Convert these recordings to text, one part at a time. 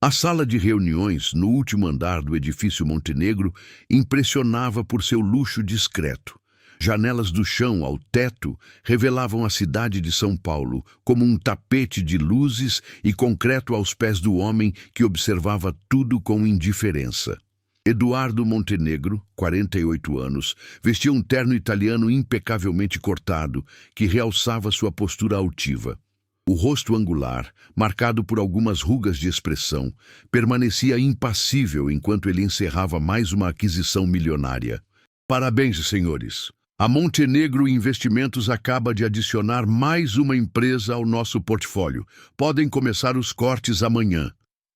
A sala de reuniões, no último andar do edifício Montenegro, impressionava por seu luxo discreto. Janelas do chão ao teto revelavam a cidade de São Paulo como um tapete de luzes e concreto aos pés do homem que observava tudo com indiferença. Eduardo Montenegro, 48 anos, vestia um terno italiano impecavelmente cortado, que realçava sua postura altiva. O rosto angular, marcado por algumas rugas de expressão, permanecia impassível enquanto ele encerrava mais uma aquisição milionária. Parabéns, senhores! A Montenegro Investimentos acaba de adicionar mais uma empresa ao nosso portfólio. Podem começar os cortes amanhã.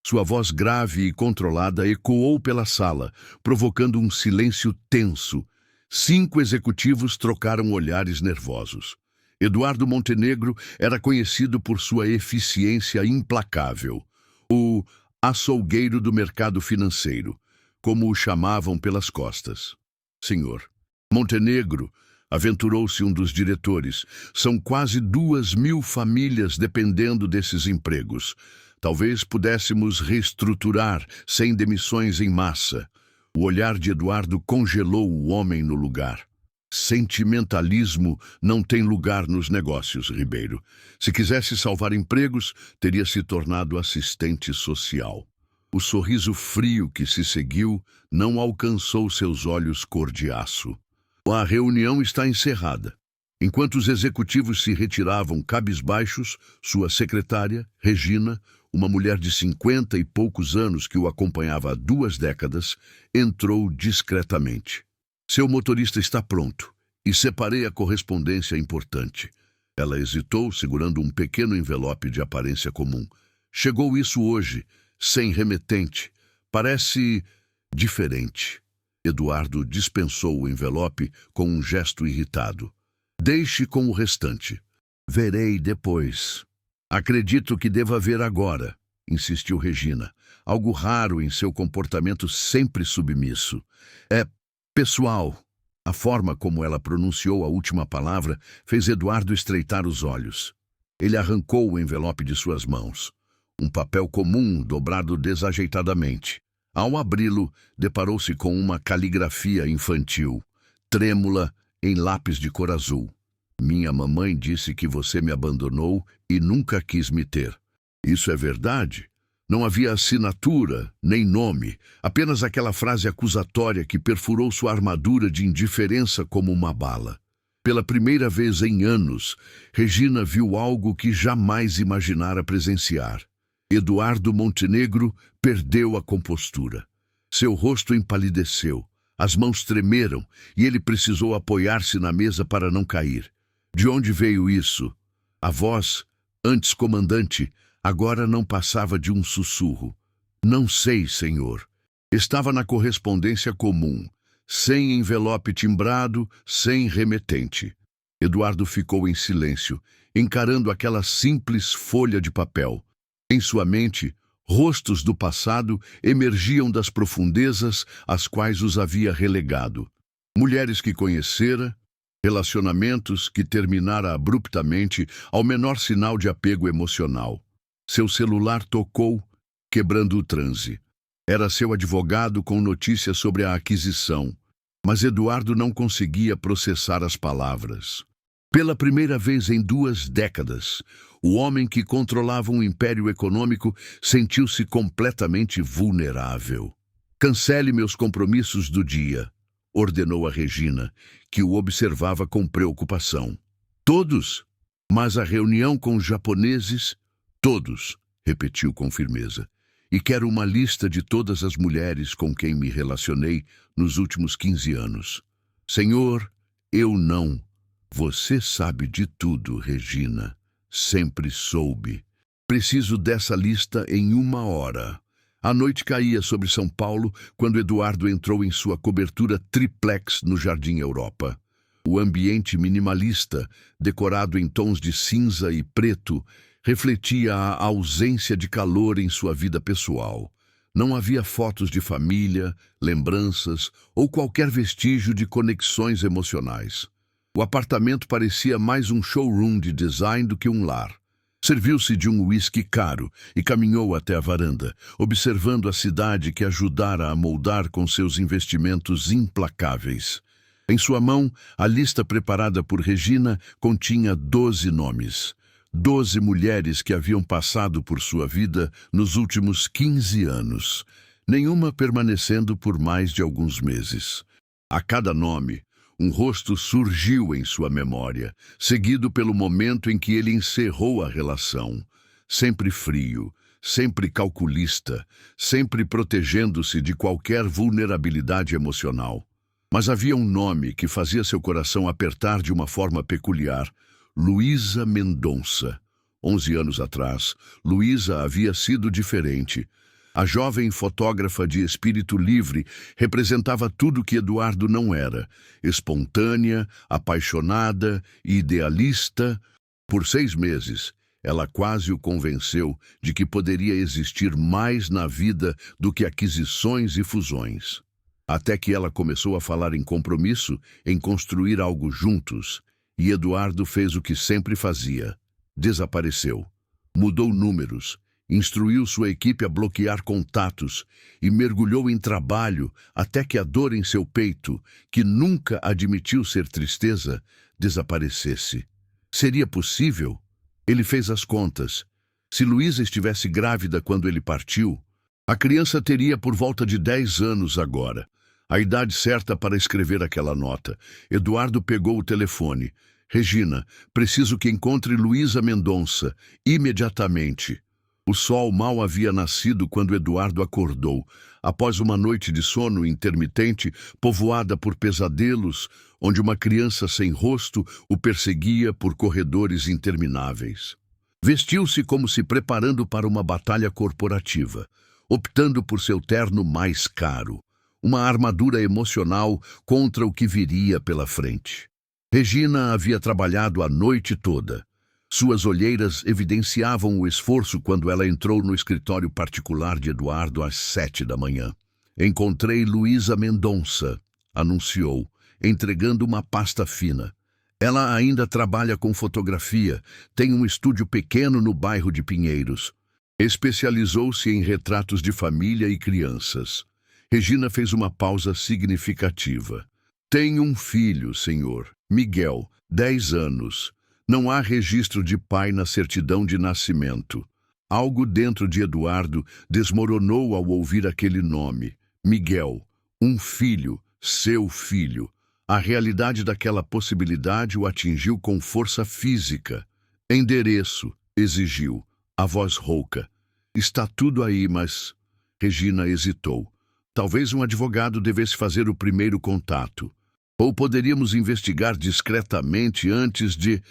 Sua voz grave e controlada ecoou pela sala, provocando um silêncio tenso. 5 executivos trocaram olhares nervosos. Eduardo Montenegro era conhecido por sua eficiência implacável. O açougueiro do mercado financeiro, como o chamavam pelas costas. Senhor Montenegro, aventurou-se um dos diretores, são quase 2.000 famílias dependendo desses empregos. Talvez pudéssemos reestruturar sem demissões em massa. O olhar de Eduardo congelou o homem no lugar. Sentimentalismo não tem lugar nos negócios, Ribeiro. Se quisesse salvar empregos, teria se tornado assistente social. O sorriso frio que se seguiu não alcançou seus olhos cor de aço. A reunião está encerrada. Enquanto os executivos se retiravam cabisbaixos, sua secretária, Regina, uma mulher de 50 e poucos anos que o acompanhava há 2 décadas, entrou discretamente. Seu motorista está pronto, e separei a correspondência importante. Ela hesitou, segurando um pequeno envelope de aparência comum. Chegou isso hoje, sem remetente. Parece diferente. Eduardo dispensou o envelope com um gesto irritado. Deixe com o restante. Verei depois. Acredito que deva ver agora, insistiu Regina, algo raro em seu comportamento sempre submisso. É pessoal. A forma como ela pronunciou a última palavra fez Eduardo estreitar os olhos. Ele arrancou o envelope de suas mãos. Um papel comum dobrado desajeitadamente. Ao abri-lo, deparou-se com uma caligrafia infantil, trêmula, em lápis de cor azul. Minha mamãe disse que você me abandonou e nunca quis me ter. Isso é verdade? Não havia assinatura, nem nome, apenas aquela frase acusatória que perfurou sua armadura de indiferença como uma bala. Pela primeira vez em anos, Regina viu algo que jamais imaginara presenciar. Eduardo Montenegro perdeu a compostura. Seu rosto empalideceu, as mãos tremeram e ele precisou apoiar-se na mesa para não cair. De onde veio isso? A voz, antes comandante, agora não passava de um sussurro. Não sei, senhor. Estava na correspondência comum, sem envelope timbrado, sem remetente. Eduardo ficou em silêncio, encarando aquela simples folha de papel. Em sua mente, rostos do passado emergiam das profundezas às quais os havia relegado. Mulheres que conhecera, relacionamentos que terminara abruptamente ao menor sinal de apego emocional. Seu celular tocou, quebrando o transe. Era seu advogado com notícias sobre a aquisição, mas Eduardo não conseguia processar as palavras. Pela primeira vez em 2 décadas, o homem que controlava um império econômico sentiu-se completamente vulnerável. Cancele meus compromissos do dia, ordenou a Regina, que o observava com preocupação. Todos? Mas a reunião com os japoneses? Todos, repetiu com firmeza. E quero uma lista de todas as mulheres com quem me relacionei nos últimos 15 anos. Senhor, eu não. Você sabe de tudo, Regina. Sempre soube. Preciso dessa lista em 1 hora. A noite caía sobre São Paulo quando Eduardo entrou em sua cobertura triplex no Jardim Europa. O ambiente minimalista, decorado em tons de cinza e preto, refletia a ausência de calor em sua vida pessoal. Não havia fotos de família, lembranças ou qualquer vestígio de conexões emocionais. O apartamento parecia mais um showroom de design do que um lar. Serviu-se de um uísque caro e caminhou até a varanda, observando a cidade que ajudara a moldar com seus investimentos implacáveis. Em sua mão, a lista preparada por Regina continha 12 nomes. 12 mulheres que haviam passado por sua vida nos últimos 15 anos, nenhuma permanecendo por mais de alguns meses. A cada nome, um rosto surgiu em sua memória, seguido pelo momento em que ele encerrou a relação. Sempre frio, sempre calculista, sempre protegendo-se de qualquer vulnerabilidade emocional. Mas havia um nome que fazia seu coração apertar de uma forma peculiar: Luísa Mendonça. 11 anos atrás, Luísa havia sido diferente. A jovem fotógrafa de espírito livre representava tudo que Eduardo não era: espontânea, apaixonada e idealista. Por 6 meses, ela quase o convenceu de que poderia existir mais na vida do que aquisições e fusões. Até que ela começou a falar em compromisso, em construir algo juntos, e Eduardo fez o que sempre fazia: desapareceu. Mudou números, instruiu sua equipe a bloquear contatos e mergulhou em trabalho até que a dor em seu peito, que nunca admitiu ser tristeza, desaparecesse. Seria possível? Ele fez as contas. Se Luísa estivesse grávida quando ele partiu, a criança teria por volta de 10 anos agora. A idade certa para escrever aquela nota. Eduardo pegou o telefone. Regina, preciso que encontre Luísa Mendonça, imediatamente. O sol mal havia nascido quando Eduardo acordou, após uma noite de sono intermitente, povoada por pesadelos, onde uma criança sem rosto o perseguia por corredores intermináveis. Vestiu-se como se preparando para uma batalha corporativa, optando por seu terno mais caro, uma armadura emocional contra o que viria pela frente. Regina havia trabalhado a noite toda. Suas olheiras evidenciavam o esforço quando ela entrou no escritório particular de Eduardo às 7 da manhã. Encontrei Luísa Mendonça, anunciou, entregando uma pasta fina. Ela ainda trabalha com fotografia, tem um estúdio pequeno no bairro de Pinheiros. Especializou-se em retratos de família e crianças. Regina fez uma pausa significativa. Tenho um filho, senhor, Miguel, 10 anos. Não há registro de pai na certidão de nascimento. Algo dentro de Eduardo desmoronou ao ouvir aquele nome. Miguel, um filho, seu filho. A realidade daquela possibilidade o atingiu com força física. Endereço, exigiu, a voz rouca. Está tudo aí, mas... Regina hesitou. Talvez um advogado devesse fazer o primeiro contato. Ou poderíamos investigar discretamente antes de...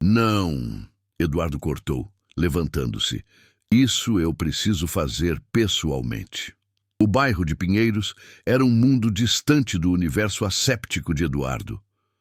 Não, Eduardo cortou, levantando-se. Isso eu preciso fazer pessoalmente. O bairro de Pinheiros era um mundo distante do universo asséptico de Eduardo.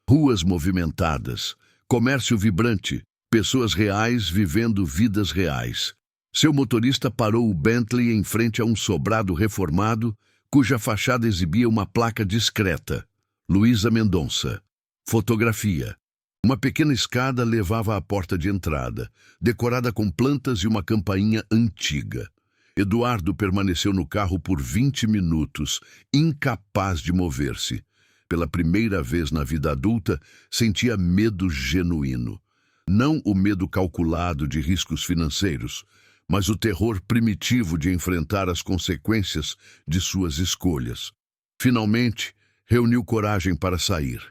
Ruas movimentadas, comércio vibrante, pessoas reais vivendo vidas reais. Seu motorista parou o Bentley em frente a um sobrado reformado, cuja fachada exibia uma placa discreta. Luísa Mendonça. Fotografia. Uma pequena escada levava à porta de entrada, decorada com plantas e uma campainha antiga. Eduardo permaneceu no carro por 20 minutos, incapaz de mover-se. Pela primeira vez na vida adulta, sentia medo genuíno. Não o medo calculado de riscos financeiros, mas o terror primitivo de enfrentar as consequências de suas escolhas. Finalmente, reuniu coragem para sair.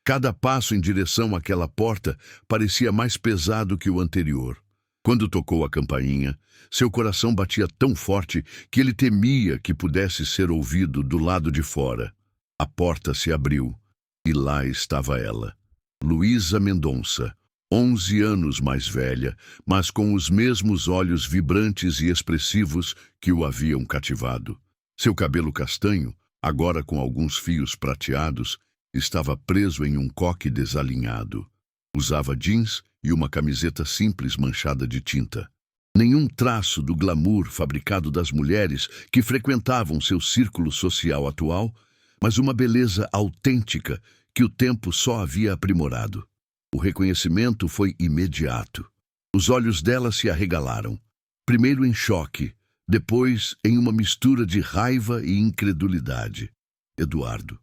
Cada passo em direção àquela porta parecia mais pesado que o anterior. Quando tocou a campainha, seu coração batia tão forte que ele temia que pudesse ser ouvido do lado de fora. A porta se abriu e lá estava ela. Luísa Mendonça, 11 anos mais velha, mas com os mesmos olhos vibrantes e expressivos que o haviam cativado. Seu cabelo castanho, agora com alguns fios prateados, estava preso em um coque desalinhado. Usava jeans e uma camiseta simples manchada de tinta. Nenhum traço do glamour fabricado das mulheres que frequentavam seu círculo social atual, mas uma beleza autêntica que o tempo só havia aprimorado. O reconhecimento foi imediato. Os olhos dela se arregalaram, primeiro em choque, depois em uma mistura de raiva e incredulidade. Eduardo.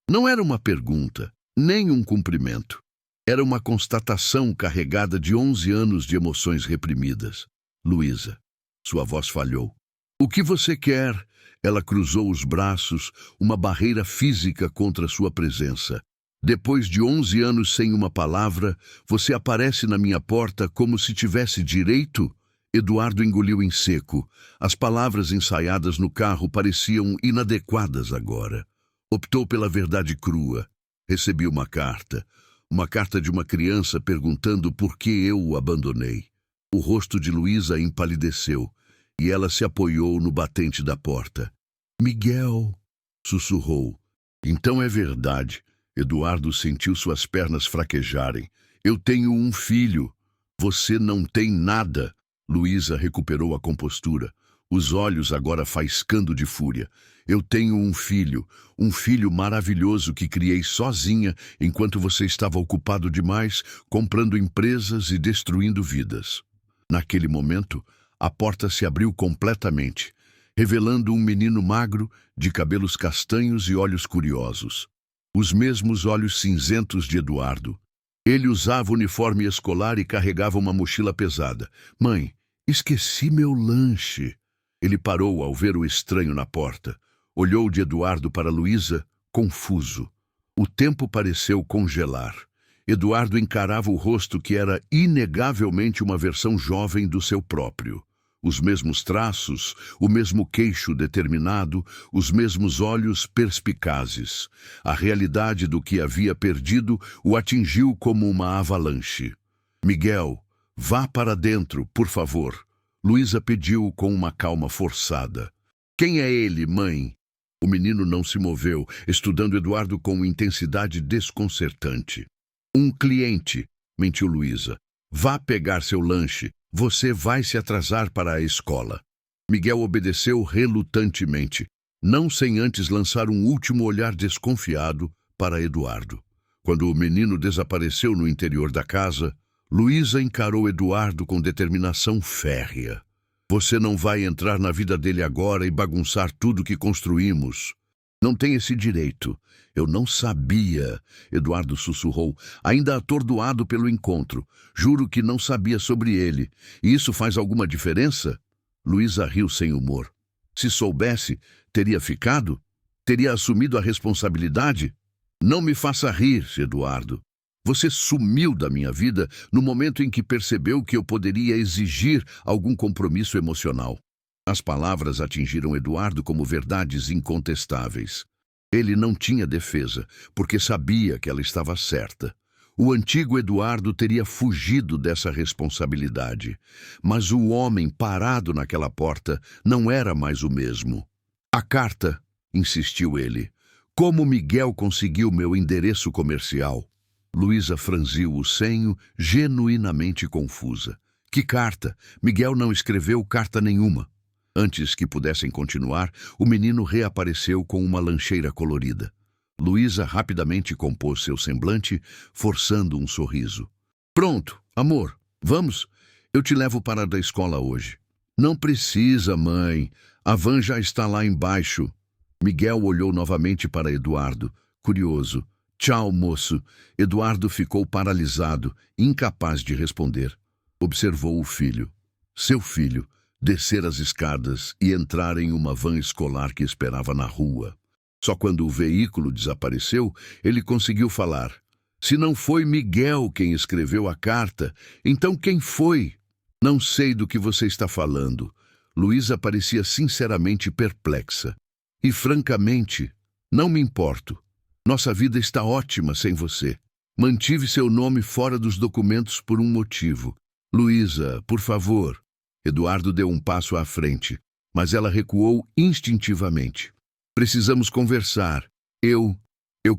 Não era uma pergunta, nem um cumprimento. Era uma constatação carregada de 11 anos de emoções reprimidas. Luísa. Sua voz falhou. O que você quer? Ela cruzou os braços, uma barreira física contra sua presença. Depois de 11 anos sem uma palavra, você aparece na minha porta como se tivesse direito? Eduardo engoliu em seco. As palavras ensaiadas no carro pareciam inadequadas agora. Optou pela verdade crua. Recebi uma carta. Uma carta de uma criança perguntando por que eu o abandonei. O rosto de Luísa empalideceu e ela se apoiou no batente da porta. Miguel, sussurrou. Então é verdade. Eduardo sentiu suas pernas fraquejarem. Eu tenho um filho. Você não tem nada. Luísa recuperou a compostura, os olhos agora faiscando de fúria. Eu tenho um filho maravilhoso que criei sozinha enquanto você estava ocupado demais, comprando empresas e destruindo vidas. Naquele momento, a porta se abriu completamente, revelando um menino magro, de cabelos castanhos e olhos curiosos. Os mesmos olhos cinzentos de Eduardo. Ele usava uniforme escolar e carregava uma mochila pesada. Mãe, esqueci meu lanche. Ele parou ao ver o estranho na porta. Olhou de Eduardo para Luísa, confuso. O tempo pareceu congelar. Eduardo encarava o rosto que era inegavelmente uma versão jovem do seu próprio. Os mesmos traços, o mesmo queixo determinado, os mesmos olhos perspicazes. A realidade do que havia perdido o atingiu como uma avalanche. Miguel, vá para dentro, por favor. Luísa pediu com uma calma forçada. Quem é ele, mãe? O menino não se moveu, estudando Eduardo com intensidade desconcertante. Um cliente, mentiu Luísa. Vá pegar seu lanche. Você vai se atrasar para a escola. Miguel obedeceu relutantemente, não sem antes lançar um último olhar desconfiado para Eduardo. Quando o menino desapareceu no interior da casa, Luísa encarou Eduardo com determinação férrea. Você não vai entrar na vida dele agora e bagunçar tudo que construímos. Não tem esse direito. Eu não sabia, Eduardo sussurrou, ainda atordoado pelo encontro. Juro que não sabia sobre ele. E isso faz alguma diferença? Luísa riu sem humor. Se soubesse, teria ficado? Teria assumido a responsabilidade? Não me faça rir, Eduardo. Você sumiu da minha vida no momento em que percebeu que eu poderia exigir algum compromisso emocional. As palavras atingiram Eduardo como verdades incontestáveis. Ele não tinha defesa, porque sabia que ela estava certa. O antigo Eduardo teria fugido dessa responsabilidade. Mas o homem parado naquela porta não era mais o mesmo. A carta, insistiu ele. Como Miguel conseguiu meu endereço comercial? Luísa franziu o senho, genuinamente confusa. Que carta? Miguel não escreveu carta nenhuma. Antes que pudessem continuar, o menino reapareceu com uma lancheira colorida. Luísa rapidamente compôs seu semblante, forçando um sorriso. Pronto, amor, vamos? Eu te levo para a escola hoje. Não precisa, mãe. A van já está lá embaixo. Miguel olhou novamente para Eduardo, curioso. Tchau, moço. Eduardo ficou paralisado, incapaz de responder. Observou o filho. Seu filho. Descer as escadas e entrar em uma van escolar que esperava na rua. Só quando o veículo desapareceu, ele conseguiu falar. Se não foi Miguel quem escreveu a carta, então quem foi? Não sei do que você está falando. Luísa parecia sinceramente perplexa. E francamente, não me importo. Nossa vida está ótima sem você. Mantive seu nome fora dos documentos por um motivo. Luísa, por favor. Eduardo deu um passo à frente, mas ela recuou instintivamente. Precisamos conversar. Eu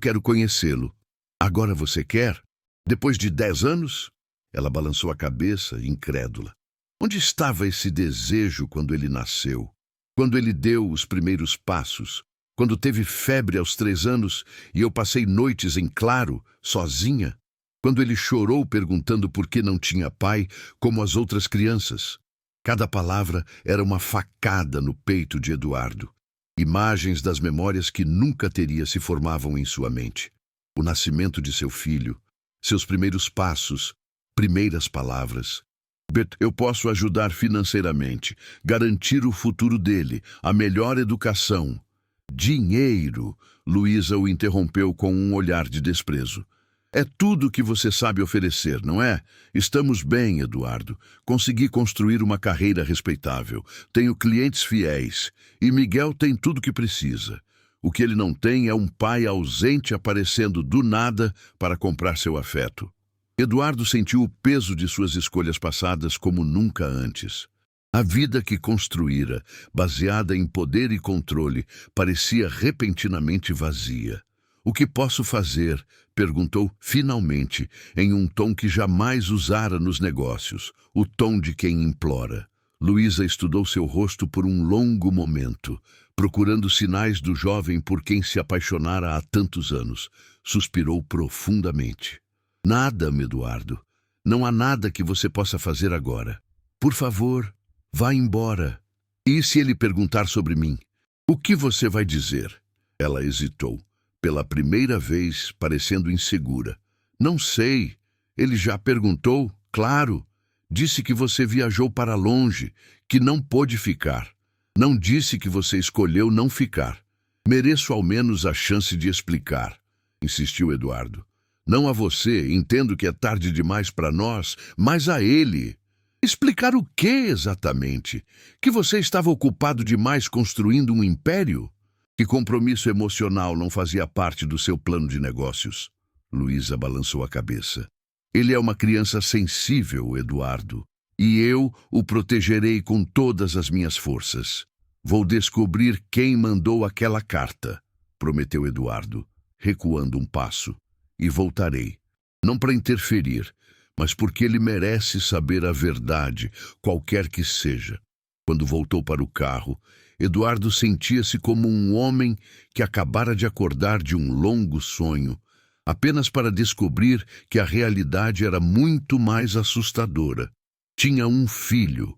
quero conhecê-lo. Agora você quer? Depois de 10 anos? Ela balançou a cabeça, incrédula. Onde estava esse desejo quando ele nasceu? Quando ele deu os primeiros passos? Quando teve febre aos 3 anos e eu passei noites em claro, sozinha? quando ele chorou perguntando por que não tinha pai como as outras crianças. Cada palavra era uma facada no peito de Eduardo. Imagens das memórias que nunca teria se formavam em sua mente. O nascimento de seu filho, seus primeiros passos, primeiras palavras. Eu posso ajudar financeiramente, garantir o futuro dele, a melhor educação. Dinheiro, Luísa o interrompeu com um olhar de desprezo. É tudo o que você sabe oferecer, não é? Estamos bem, Eduardo. Consegui construir uma carreira respeitável. Tenho clientes fiéis. E Miguel tem tudo o que precisa. O que ele não tem é um pai ausente aparecendo do nada para comprar seu afeto. Eduardo sentiu o peso de suas escolhas passadas como nunca antes. A vida que construíra, baseada em poder e controle, parecia repentinamente vazia. O que posso fazer? Perguntou finalmente, em um tom que jamais usara nos negócios, o tom de quem implora. Luísa estudou seu rosto por um longo momento, procurando sinais do jovem por quem se apaixonara há tantos anos. Suspirou profundamente. Nada, Eduardo. Não há nada que você possa fazer agora. Por favor, vá embora. E se ele perguntar sobre mim? O que você vai dizer? Ela hesitou. Pela primeira vez, parecendo insegura. Não sei. Ele já perguntou? Claro. Disse que você viajou para longe, que não pôde ficar. Não disse que você escolheu não ficar. Mereço ao menos a chance de explicar, insistiu Eduardo. Não a você, entendo que é tarde demais para nós, mas a ele. Explicar o quê exatamente? Que você estava ocupado demais construindo um império? Que compromisso emocional não fazia parte do seu plano de negócios? Luísa balançou a cabeça. Ele é uma criança sensível, Eduardo, e eu o protegerei com todas as minhas forças. Vou descobrir quem mandou aquela carta, prometeu Eduardo, recuando um passo, e voltarei. Não para interferir, mas porque ele merece saber a verdade, qualquer que seja. Quando voltou para o carro, Eduardo sentia-se como um homem que acabara de acordar de um longo sonho, apenas para descobrir que a realidade era muito mais assustadora. Tinha um filho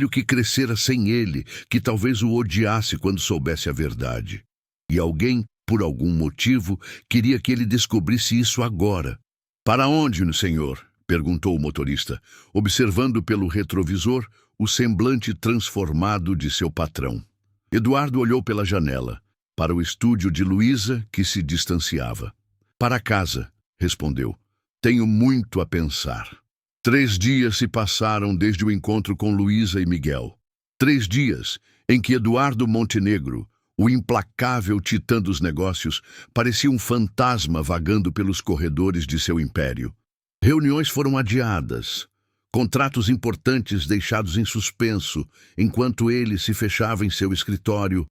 que crescera sem ele, que talvez o odiasse quando soubesse a verdade. E alguém, por algum motivo, queria que ele descobrisse isso agora. Para onde, senhor? Perguntou o motorista, observando pelo retrovisor o semblante transformado de seu patrão. Eduardo olhou pela janela, para o estúdio de Luísa, que se distanciava. Para casa, respondeu. Tenho muito a pensar. 3 dias se passaram desde o encontro com Luísa e Miguel. 3 dias em que Eduardo Montenegro, o implacável titã dos negócios, parecia um fantasma vagando pelos corredores de seu império. Reuniões foram adiadas, contratos importantes deixados em suspenso, enquanto ele se fechava em seu escritório,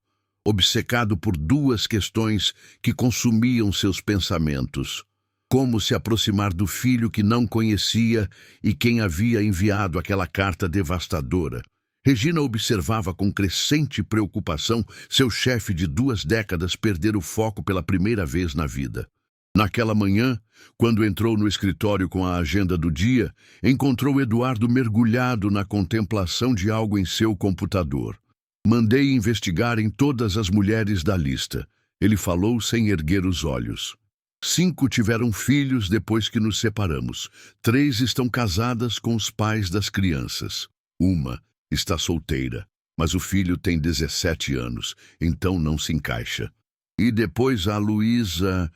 obcecado por 2 questões que consumiam seus pensamentos. Como se aproximar do filho que não conhecia e quem havia enviado aquela carta devastadora. Regina observava com crescente preocupação seu chefe de 2 décadas perder o foco pela primeira vez na vida. Naquela manhã, quando entrou no escritório com a agenda do dia, encontrou Eduardo mergulhado na contemplação de algo em seu computador. Mandei investigar em todas as mulheres da lista. Ele falou sem erguer os olhos. 5 tiveram filhos depois que nos separamos. 3 estão casadas com os pais das crianças. 1 está solteira, mas o filho tem 17 anos, então não se encaixa. E depois a Luísa...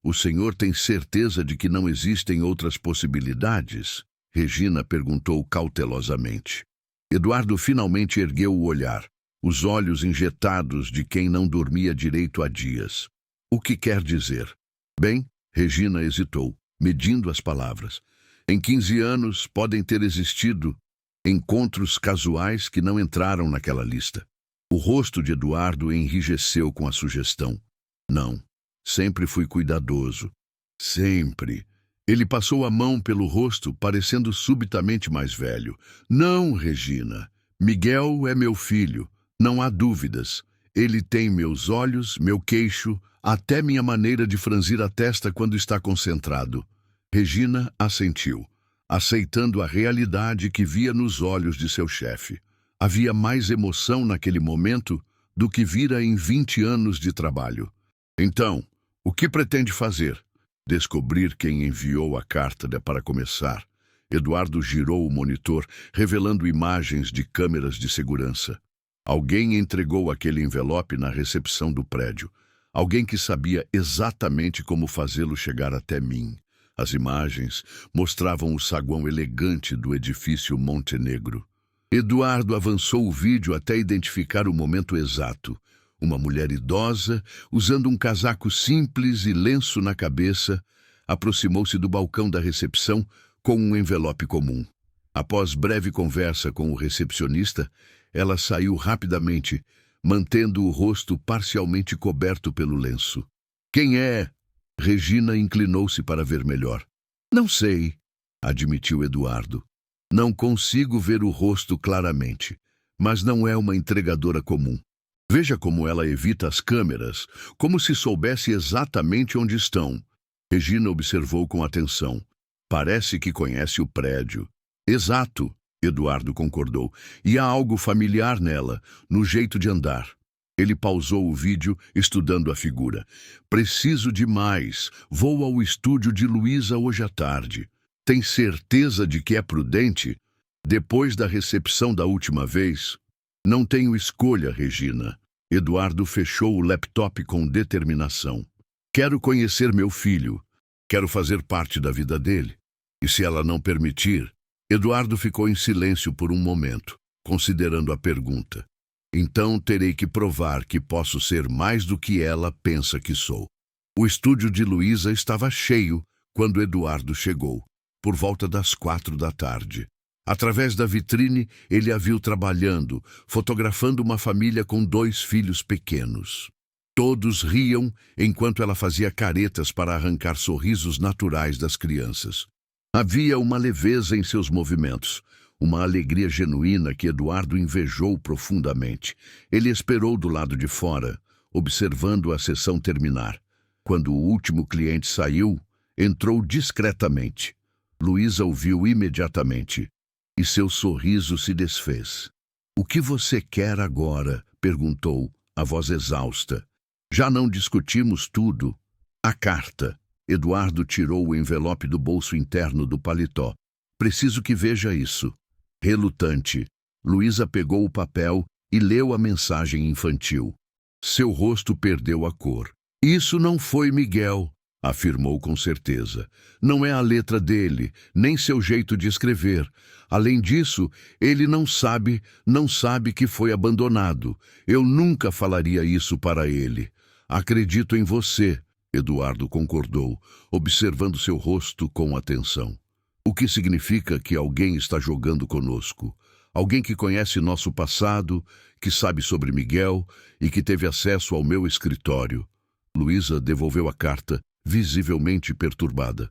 O senhor tem certeza de que não existem outras possibilidades? Regina perguntou cautelosamente. Eduardo finalmente ergueu o olhar, os olhos injetados de quem não dormia direito há dias. O que quer dizer? Bem, Regina hesitou, medindo as palavras. Em 15 anos podem ter existido encontros casuais que não entraram naquela lista. O rosto de Eduardo enrijeceu com a sugestão. Não. Sempre fui cuidadoso. Sempre. Ele passou a mão pelo rosto, parecendo subitamente mais velho. Não, Regina. Miguel é meu filho. Não há dúvidas. Ele tem meus olhos, meu queixo, até minha maneira de franzir a testa quando está concentrado. Regina assentiu, aceitando a realidade que via nos olhos de seu chefe. Havia mais emoção naquele momento do que vira em 20 anos de trabalho. Então, o que pretende fazer? Descobrir quem enviou a carta para começar. Eduardo girou o monitor, revelando imagens de câmeras de segurança. Alguém entregou aquele envelope na recepção do prédio. Alguém que sabia exatamente como fazê-lo chegar até mim. As imagens mostravam o saguão elegante do edifício Montenegro. Eduardo avançou o vídeo até identificar o momento exato. Uma mulher idosa, usando um casaco simples e lenço na cabeça, aproximou-se do balcão da recepção com um envelope comum. Após breve conversa com o recepcionista, ela saiu rapidamente, mantendo o rosto parcialmente coberto pelo lenço. Quem é? Regina inclinou-se para ver melhor. Não sei, admitiu Eduardo. Não consigo ver o rosto claramente, mas não é uma entregadora comum. Veja como ela evita as câmeras, como se soubesse exatamente onde estão. Regina observou com atenção. Parece que conhece o prédio. Exato, Eduardo concordou. E há algo familiar nela, no jeito de andar. Ele pausou o vídeo, estudando a figura. Preciso de mais. Vou ao estúdio de Luísa hoje à tarde. Tem certeza de que é prudente? Depois da recepção da última vez? Não tenho escolha, Regina. Eduardo fechou o laptop com determinação. Quero conhecer meu filho. Quero fazer parte da vida dele. E se ela não permitir? Eduardo ficou em silêncio por um momento, considerando a pergunta. Então terei que provar que posso ser mais do que ela pensa que sou. O estúdio de Luísa estava cheio quando Eduardo chegou, por volta das 4 da tarde. Através da vitrine, ele a viu trabalhando, fotografando uma família com 2 filhos pequenos. Todos riam enquanto ela fazia caretas para arrancar sorrisos naturais das crianças. Havia uma leveza em seus movimentos, uma alegria genuína que Eduardo invejou profundamente. Ele esperou do lado de fora, observando a sessão terminar. Quando o último cliente saiu, entrou discretamente. Luísa o viu imediatamente, e seu sorriso se desfez. "O que você quer agora?" perguntou, a voz exausta. "Já não discutimos tudo." "A carta." Eduardo tirou o envelope do bolso interno do paletó. "Preciso que veja isso." Relutante, Luísa pegou o papel e leu a mensagem infantil. Seu rosto perdeu a cor. "Isso não foi Miguel", afirmou com certeza. "Não é a letra dele, nem seu jeito de escrever. Além disso, ele não sabe que foi abandonado. Eu nunca falaria isso para ele." "Acredito em você", Eduardo concordou, observando seu rosto com atenção. "O que significa que alguém está jogando conosco. Alguém que conhece nosso passado, que sabe sobre Miguel e que teve acesso ao meu escritório." Luísa devolveu a carta, visivelmente perturbada.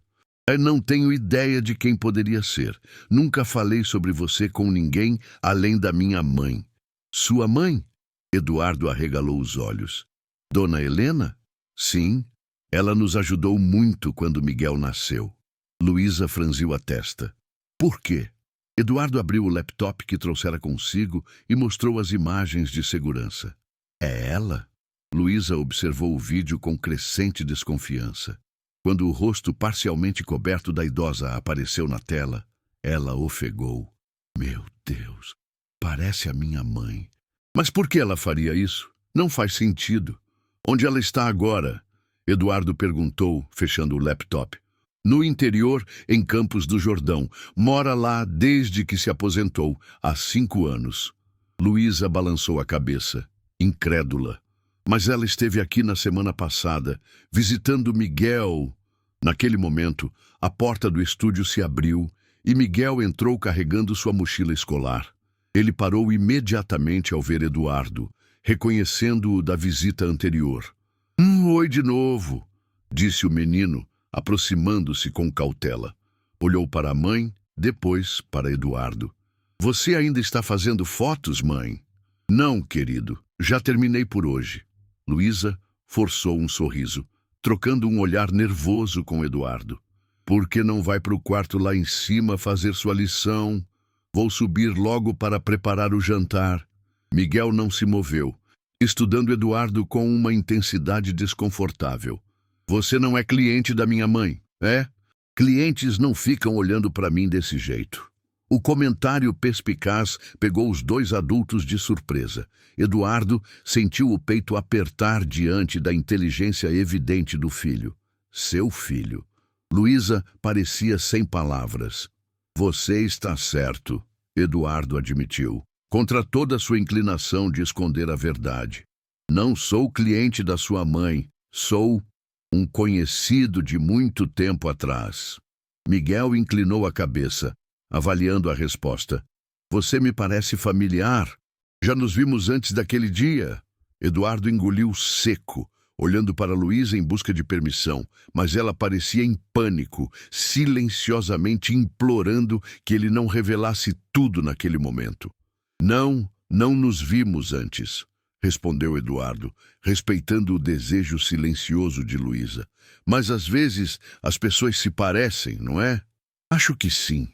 "Não tenho ideia de quem poderia ser. Nunca falei sobre você com ninguém além da minha mãe." "Sua mãe?" Eduardo arregalou os olhos. "Dona Helena?" "Sim. Ela nos ajudou muito quando Miguel nasceu." Luísa franziu a testa. "Por quê?" Eduardo abriu o laptop que trouxera consigo e mostrou as imagens de segurança. "É ela?" Luísa observou o vídeo com crescente desconfiança. Quando o rosto parcialmente coberto da idosa apareceu na tela, ela ofegou. "Meu Deus, parece a minha mãe." "Mas por que ela faria isso? Não faz sentido." "Onde ela está agora?" Eduardo perguntou, fechando o laptop. "No interior, em Campos do Jordão. Mora lá desde que se aposentou, há 5 anos. Luísa balançou a cabeça, incrédula. "Mas ela esteve aqui na semana passada, visitando Miguel." Naquele momento, a porta do estúdio se abriu e Miguel entrou carregando sua mochila escolar. Ele parou imediatamente ao ver Eduardo, reconhecendo-o da visita anterior. Oi de novo", disse o menino, aproximando-se com cautela. Olhou para a mãe, depois para Eduardo. "Você ainda está fazendo fotos, mãe?" "Não, querido. Já terminei por hoje." Luísa forçou um sorriso, trocando um olhar nervoso com Eduardo. Por que não vai para o quarto lá em cima fazer sua lição? Vou subir logo para preparar o jantar. Miguel não se moveu, estudando Eduardo com uma intensidade desconfortável. Você não é cliente da minha mãe, é? Clientes não ficam olhando para mim desse jeito. O comentário perspicaz pegou os dois adultos de surpresa. Eduardo sentiu o peito apertar diante da inteligência evidente do filho. Seu filho. Luísa parecia sem palavras. Você está certo, Eduardo admitiu, contra toda sua inclinação de esconder a verdade. Não sou cliente da sua mãe, sou um conhecido de muito tempo atrás. Miguel inclinou a cabeça, avaliando a resposta. Você me parece familiar. Já nos vimos antes daquele dia. Eduardo engoliu seco, olhando para Luísa em busca de permissão, mas ela parecia em pânico, silenciosamente implorando que ele não revelasse tudo naquele momento. Não nos vimos antes, respondeu Eduardo, respeitando o desejo silencioso de Luísa. Mas às vezes as pessoas se parecem, não é? Acho que sim.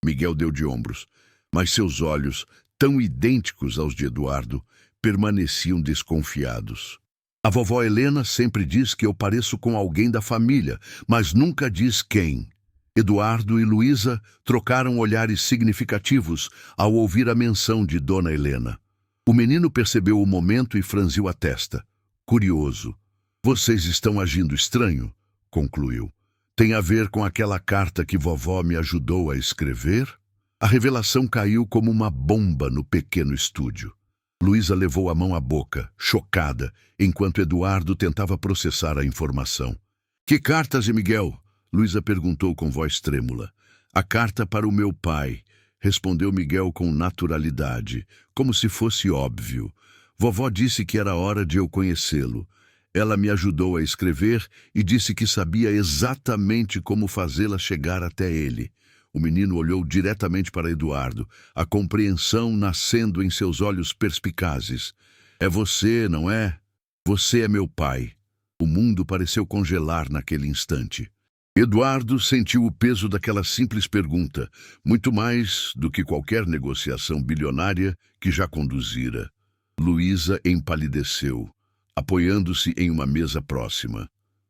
Miguel deu de ombros, mas seus olhos, tão idênticos aos de Eduardo, permaneciam desconfiados. A vovó Helena sempre diz que eu pareço com alguém da família, mas nunca diz quem. Eduardo e Luísa trocaram olhares significativos ao ouvir a menção de Dona Helena. O menino percebeu o momento e franziu a testa. Curioso. Vocês estão agindo estranho, concluiu. Tem a ver com aquela carta que vovó me ajudou a escrever? A revelação caiu como uma bomba no pequeno estúdio. Luísa levou a mão à boca, chocada, enquanto Eduardo tentava processar a informação. Que cartas de Miguel? Luísa perguntou com voz trêmula. A carta para o meu pai, respondeu Miguel com naturalidade, como se fosse óbvio. Vovó disse que era hora de eu conhecê-lo. Ela me ajudou a escrever e disse que sabia exatamente como fazê-la chegar até ele. O menino olhou diretamente para Eduardo, a compreensão nascendo em seus olhos perspicazes. É você, não é? Você é meu pai. O mundo pareceu congelar naquele instante. Eduardo sentiu o peso daquela simples pergunta, muito mais do que qualquer negociação bilionária que já conduzira. Luísa empalideceu, apoiando-se em uma mesa próxima.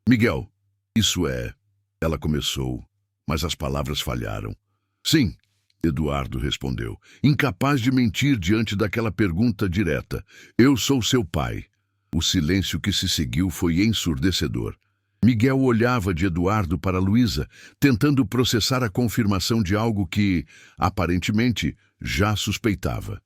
Miguel, isso é... Ela começou, mas as palavras falharam. Sim, Eduardo respondeu, incapaz de mentir diante daquela pergunta direta. Eu sou seu pai. O silêncio que se seguiu foi ensurdecedor. Miguel olhava de Eduardo para Luísa, tentando processar a confirmação de algo que, aparentemente, já suspeitava.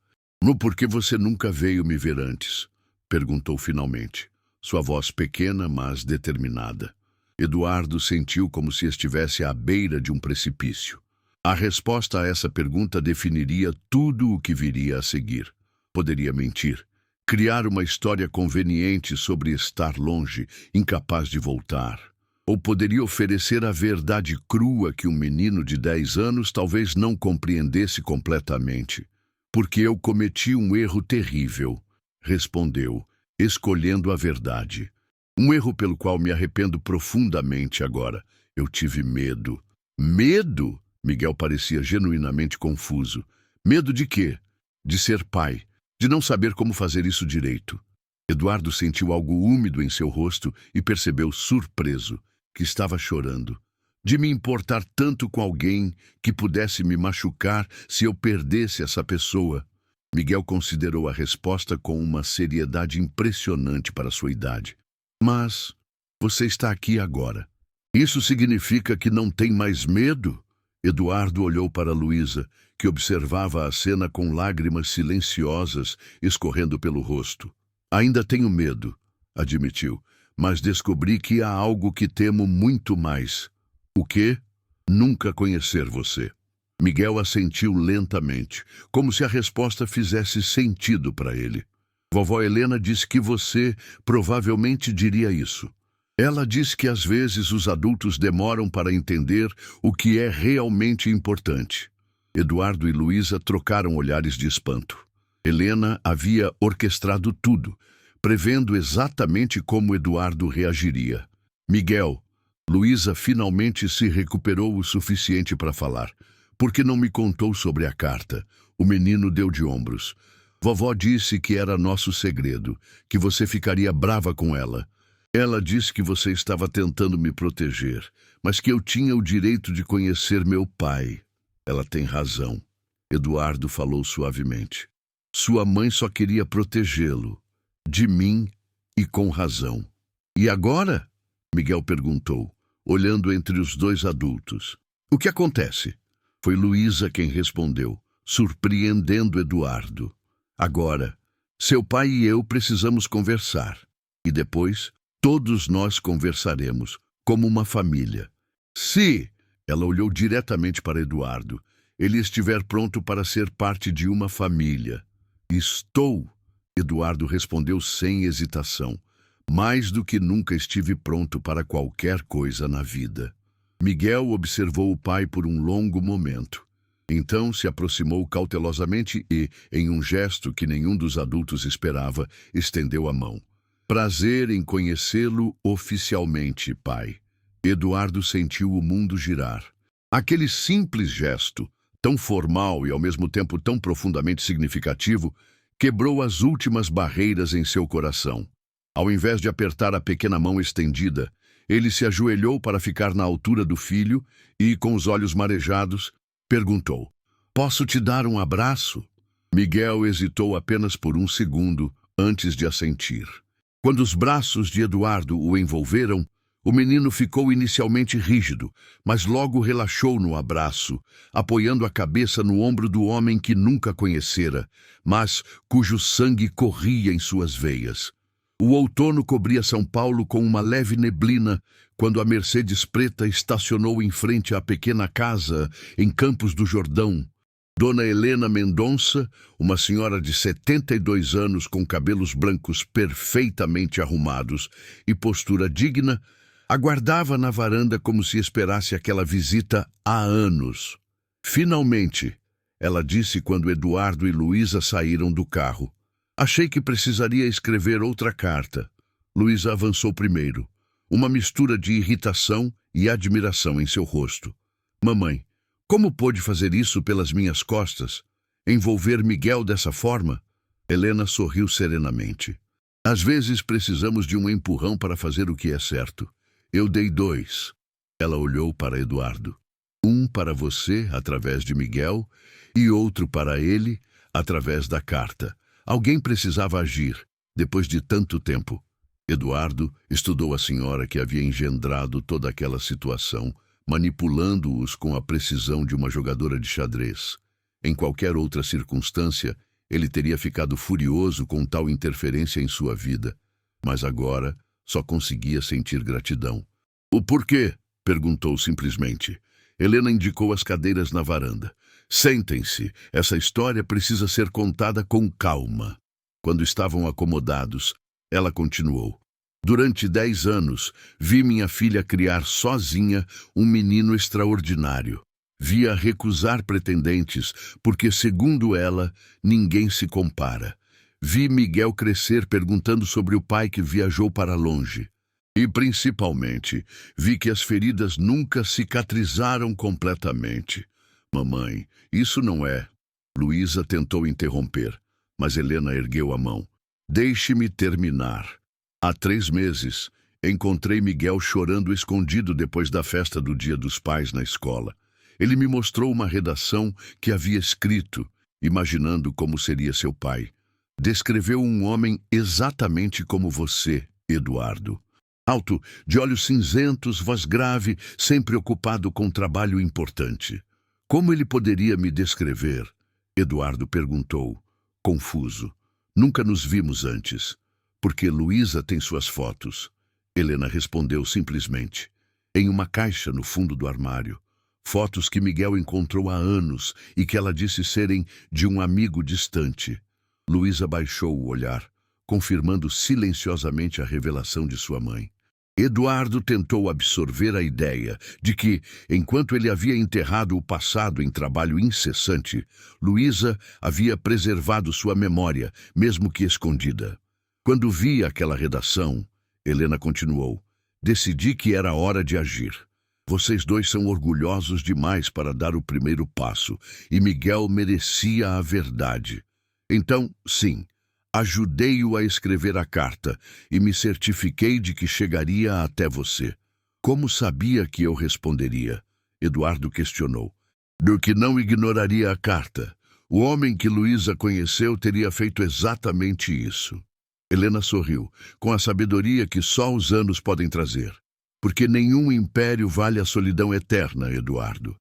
Por que você nunca veio me ver antes? Perguntou finalmente, sua voz pequena, mas determinada. Eduardo sentiu como se estivesse à beira de um precipício. A resposta a essa pergunta definiria tudo o que viria a seguir. Poderia mentir, criar uma história conveniente sobre estar longe, incapaz de voltar. Ou poderia oferecer a verdade crua que um menino de 10 anos talvez não compreendesse completamente. Porque eu cometi um erro terrível, respondeu, escolhendo a verdade. Um erro pelo qual me arrependo profundamente agora. Eu tive medo. Medo? Miguel parecia genuinamente confuso. Medo de quê? De ser pai. De não saber como fazer isso direito. Eduardo sentiu algo úmido em seu rosto e percebeu, surpreso, que estava chorando. De me importar tanto com alguém que pudesse me machucar se eu perdesse essa pessoa. Miguel considerou a resposta com uma seriedade impressionante para sua idade. Mas você está aqui agora. Isso significa que não tem mais medo? Eduardo olhou para Luísa, que observava a cena com lágrimas silenciosas escorrendo pelo rosto. Ainda tenho medo, admitiu, mas descobri que há algo que temo muito mais. O quê? Nunca conhecer você. Miguel assentiu lentamente, como se a resposta fizesse sentido para ele. Vovó Helena disse que você provavelmente diria isso. Ela diz que às vezes os adultos demoram para entender o que é realmente importante. Eduardo e Luísa trocaram olhares de espanto. Helena havia orquestrado tudo, prevendo exatamente como Eduardo reagiria. Miguel, Luísa finalmente se recuperou o suficiente para falar. Por que não me contou sobre a carta? O menino deu de ombros. Vovó disse que era nosso segredo, que você ficaria brava com ela. Ela disse que você estava tentando me proteger, mas que eu tinha o direito de conhecer meu pai. Ela tem razão. Eduardo falou suavemente. Sua mãe só queria protegê-lo. De mim e com razão. E agora? Miguel perguntou, olhando entre os dois adultos. O que acontece? Foi Luísa quem respondeu, surpreendendo Eduardo. Agora, seu pai e eu precisamos conversar. E depois, todos nós conversaremos, como uma família. Se, ela olhou diretamente para Eduardo, ele estiver pronto para ser parte de uma família. Estou, Eduardo respondeu sem hesitação. Mais do que nunca estive pronto para qualquer coisa na vida. Miguel observou o pai por um longo momento. Então se aproximou cautelosamente e, em um gesto que nenhum dos adultos esperava, estendeu a mão. Prazer em conhecê-lo oficialmente, pai. Eduardo sentiu o mundo girar. Aquele simples gesto, tão formal e ao mesmo tempo tão profundamente significativo, quebrou as últimas barreiras em seu coração. Ao invés de apertar a pequena mão estendida, ele se ajoelhou para ficar na altura do filho e, com os olhos marejados, perguntou: Posso te dar um abraço? Miguel hesitou apenas por um segundo antes de assentir. Quando os braços de Eduardo o envolveram, o menino ficou inicialmente rígido, mas logo relaxou no abraço, apoiando a cabeça no ombro do homem que nunca conhecera, mas cujo sangue corria em suas veias. O outono cobria São Paulo com uma leve neblina quando a Mercedes preta estacionou em frente à pequena casa em Campos do Jordão. Dona Helena Mendonça, uma senhora de 72 anos com cabelos brancos perfeitamente arrumados e postura digna, aguardava na varanda como se esperasse aquela visita há anos. Finalmente, ela disse quando Eduardo e Luísa saíram do carro. Achei que precisaria escrever outra carta. Luísa avançou primeiro, uma mistura de irritação e admiração em seu rosto. Mamãe, como pôde fazer isso pelas minhas costas? Envolver Miguel dessa forma? Helena sorriu serenamente. Às vezes precisamos de um empurrão para fazer o que é certo. Eu dei 2. Ela olhou para Eduardo. Um para você, através de Miguel, e outro para ele, através da carta. Alguém precisava agir, depois de tanto tempo. Eduardo estudou a senhora que havia engendrado toda aquela situação, manipulando-os com a precisão de uma jogadora de xadrez. Em qualquer outra circunstância, ele teria ficado furioso com tal interferência em sua vida, mas agora só conseguia sentir gratidão. O porquê? Perguntou simplesmente. Helena indicou as cadeiras na varanda. Sentem-se, essa história precisa ser contada com calma. Quando estavam acomodados, ela continuou. Durante 10 anos, vi minha filha criar sozinha um menino extraordinário. Vi-a recusar pretendentes, porque, segundo ela, ninguém se compara. Vi Miguel crescer perguntando sobre o pai que viajou para longe. E, principalmente, vi que as feridas nunca cicatrizaram completamente. Mamãe, isso não é... Luísa tentou interromper, mas Helena ergueu a mão. Deixe-me terminar. Há 3 meses, encontrei Miguel chorando escondido depois da festa do Dia dos Pais na escola. Ele me mostrou uma redação que havia escrito, imaginando como seria seu pai. Descreveu um homem exatamente como você, Eduardo. Alto, de olhos cinzentos, voz grave, sempre ocupado com trabalho importante. Como ele poderia me descrever? Eduardo perguntou, confuso. Nunca nos vimos antes. Porque Luísa tem suas fotos. Helena respondeu simplesmente. Em uma caixa no fundo do armário. Fotos que Miguel encontrou há anos e que ela disse serem de um amigo distante. Luísa baixou o olhar, confirmando silenciosamente a revelação de sua mãe. Eduardo tentou absorver a ideia de que, enquanto ele havia enterrado o passado em trabalho incessante, Luísa havia preservado sua memória, mesmo que escondida. Quando vi aquela redação, Helena continuou, Decidi que era hora de agir. Vocês dois são orgulhosos demais para dar o primeiro passo, e Miguel merecia a verdade. Então, sim, ajudei-o a escrever a carta e me certifiquei de que chegaria até você. Como sabia que eu responderia? Eduardo questionou. Do que não ignoraria a carta. O homem que Luísa conheceu teria feito exatamente isso. Helena sorriu, com a sabedoria que só os anos podem trazer. Porque nenhum império vale a solidão eterna, Eduardo.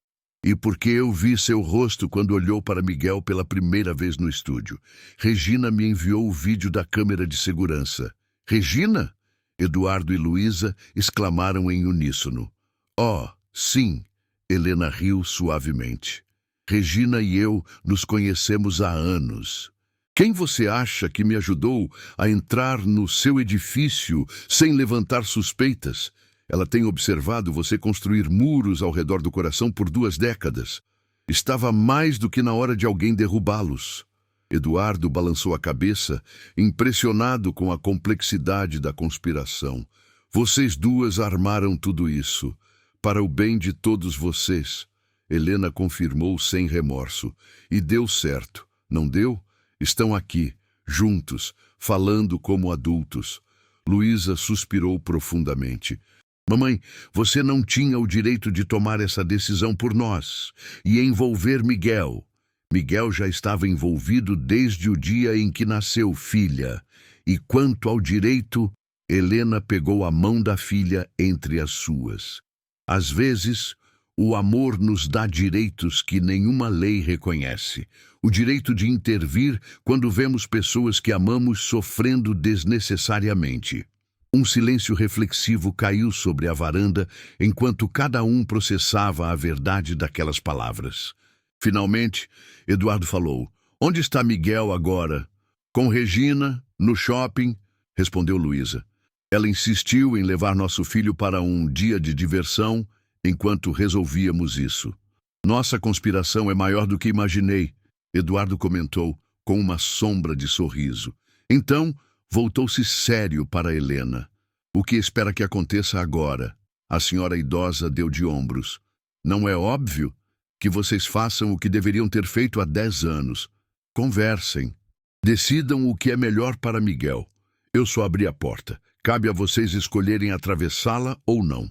E porque eu vi seu rosto quando olhou para Miguel pela primeira vez no estúdio. Regina me enviou o vídeo da câmera de segurança. Regina? Eduardo e Luísa exclamaram em uníssono. Oh, sim, Helena riu suavemente. Regina e eu nos conhecemos há anos. Quem você acha que me ajudou a entrar no seu edifício sem levantar suspeitas? Ela tem observado você construir muros ao redor do coração por 2 décadas. Estava mais do que na hora de alguém derrubá-los. Eduardo balançou a cabeça, impressionado com a complexidade da conspiração. Vocês duas armaram tudo isso. Para o bem de todos vocês. Helena confirmou sem remorso. E deu certo, não deu? Estão aqui, juntos, falando como adultos. Luísa suspirou profundamente. Mamãe, você não tinha o direito de tomar essa decisão por nós e envolver Miguel. Miguel já estava envolvido desde o dia em que nasceu, filha. E quanto ao direito, Helena pegou a mão da filha entre as suas. Às vezes, o amor nos dá direitos que nenhuma lei reconhece. O direito de intervir quando vemos pessoas que amamos sofrendo desnecessariamente. Um silêncio reflexivo caiu sobre a varanda enquanto cada um processava a verdade daquelas palavras. Finalmente, Eduardo falou. Onde está Miguel agora? Com Regina, no shopping, respondeu Luísa. Ela insistiu em levar nosso filho para um dia de diversão enquanto resolvíamos isso. Nossa conspiração é maior do que imaginei, Eduardo comentou com uma sombra de sorriso. Então, voltou-se sério para Helena. O que espera que aconteça agora? A senhora idosa deu de ombros. Não é óbvio que vocês façam o que deveriam ter feito há 10 anos. Conversem. Decidam o que é melhor para Miguel. Eu só abri a porta. Cabe a vocês escolherem atravessá-la ou não.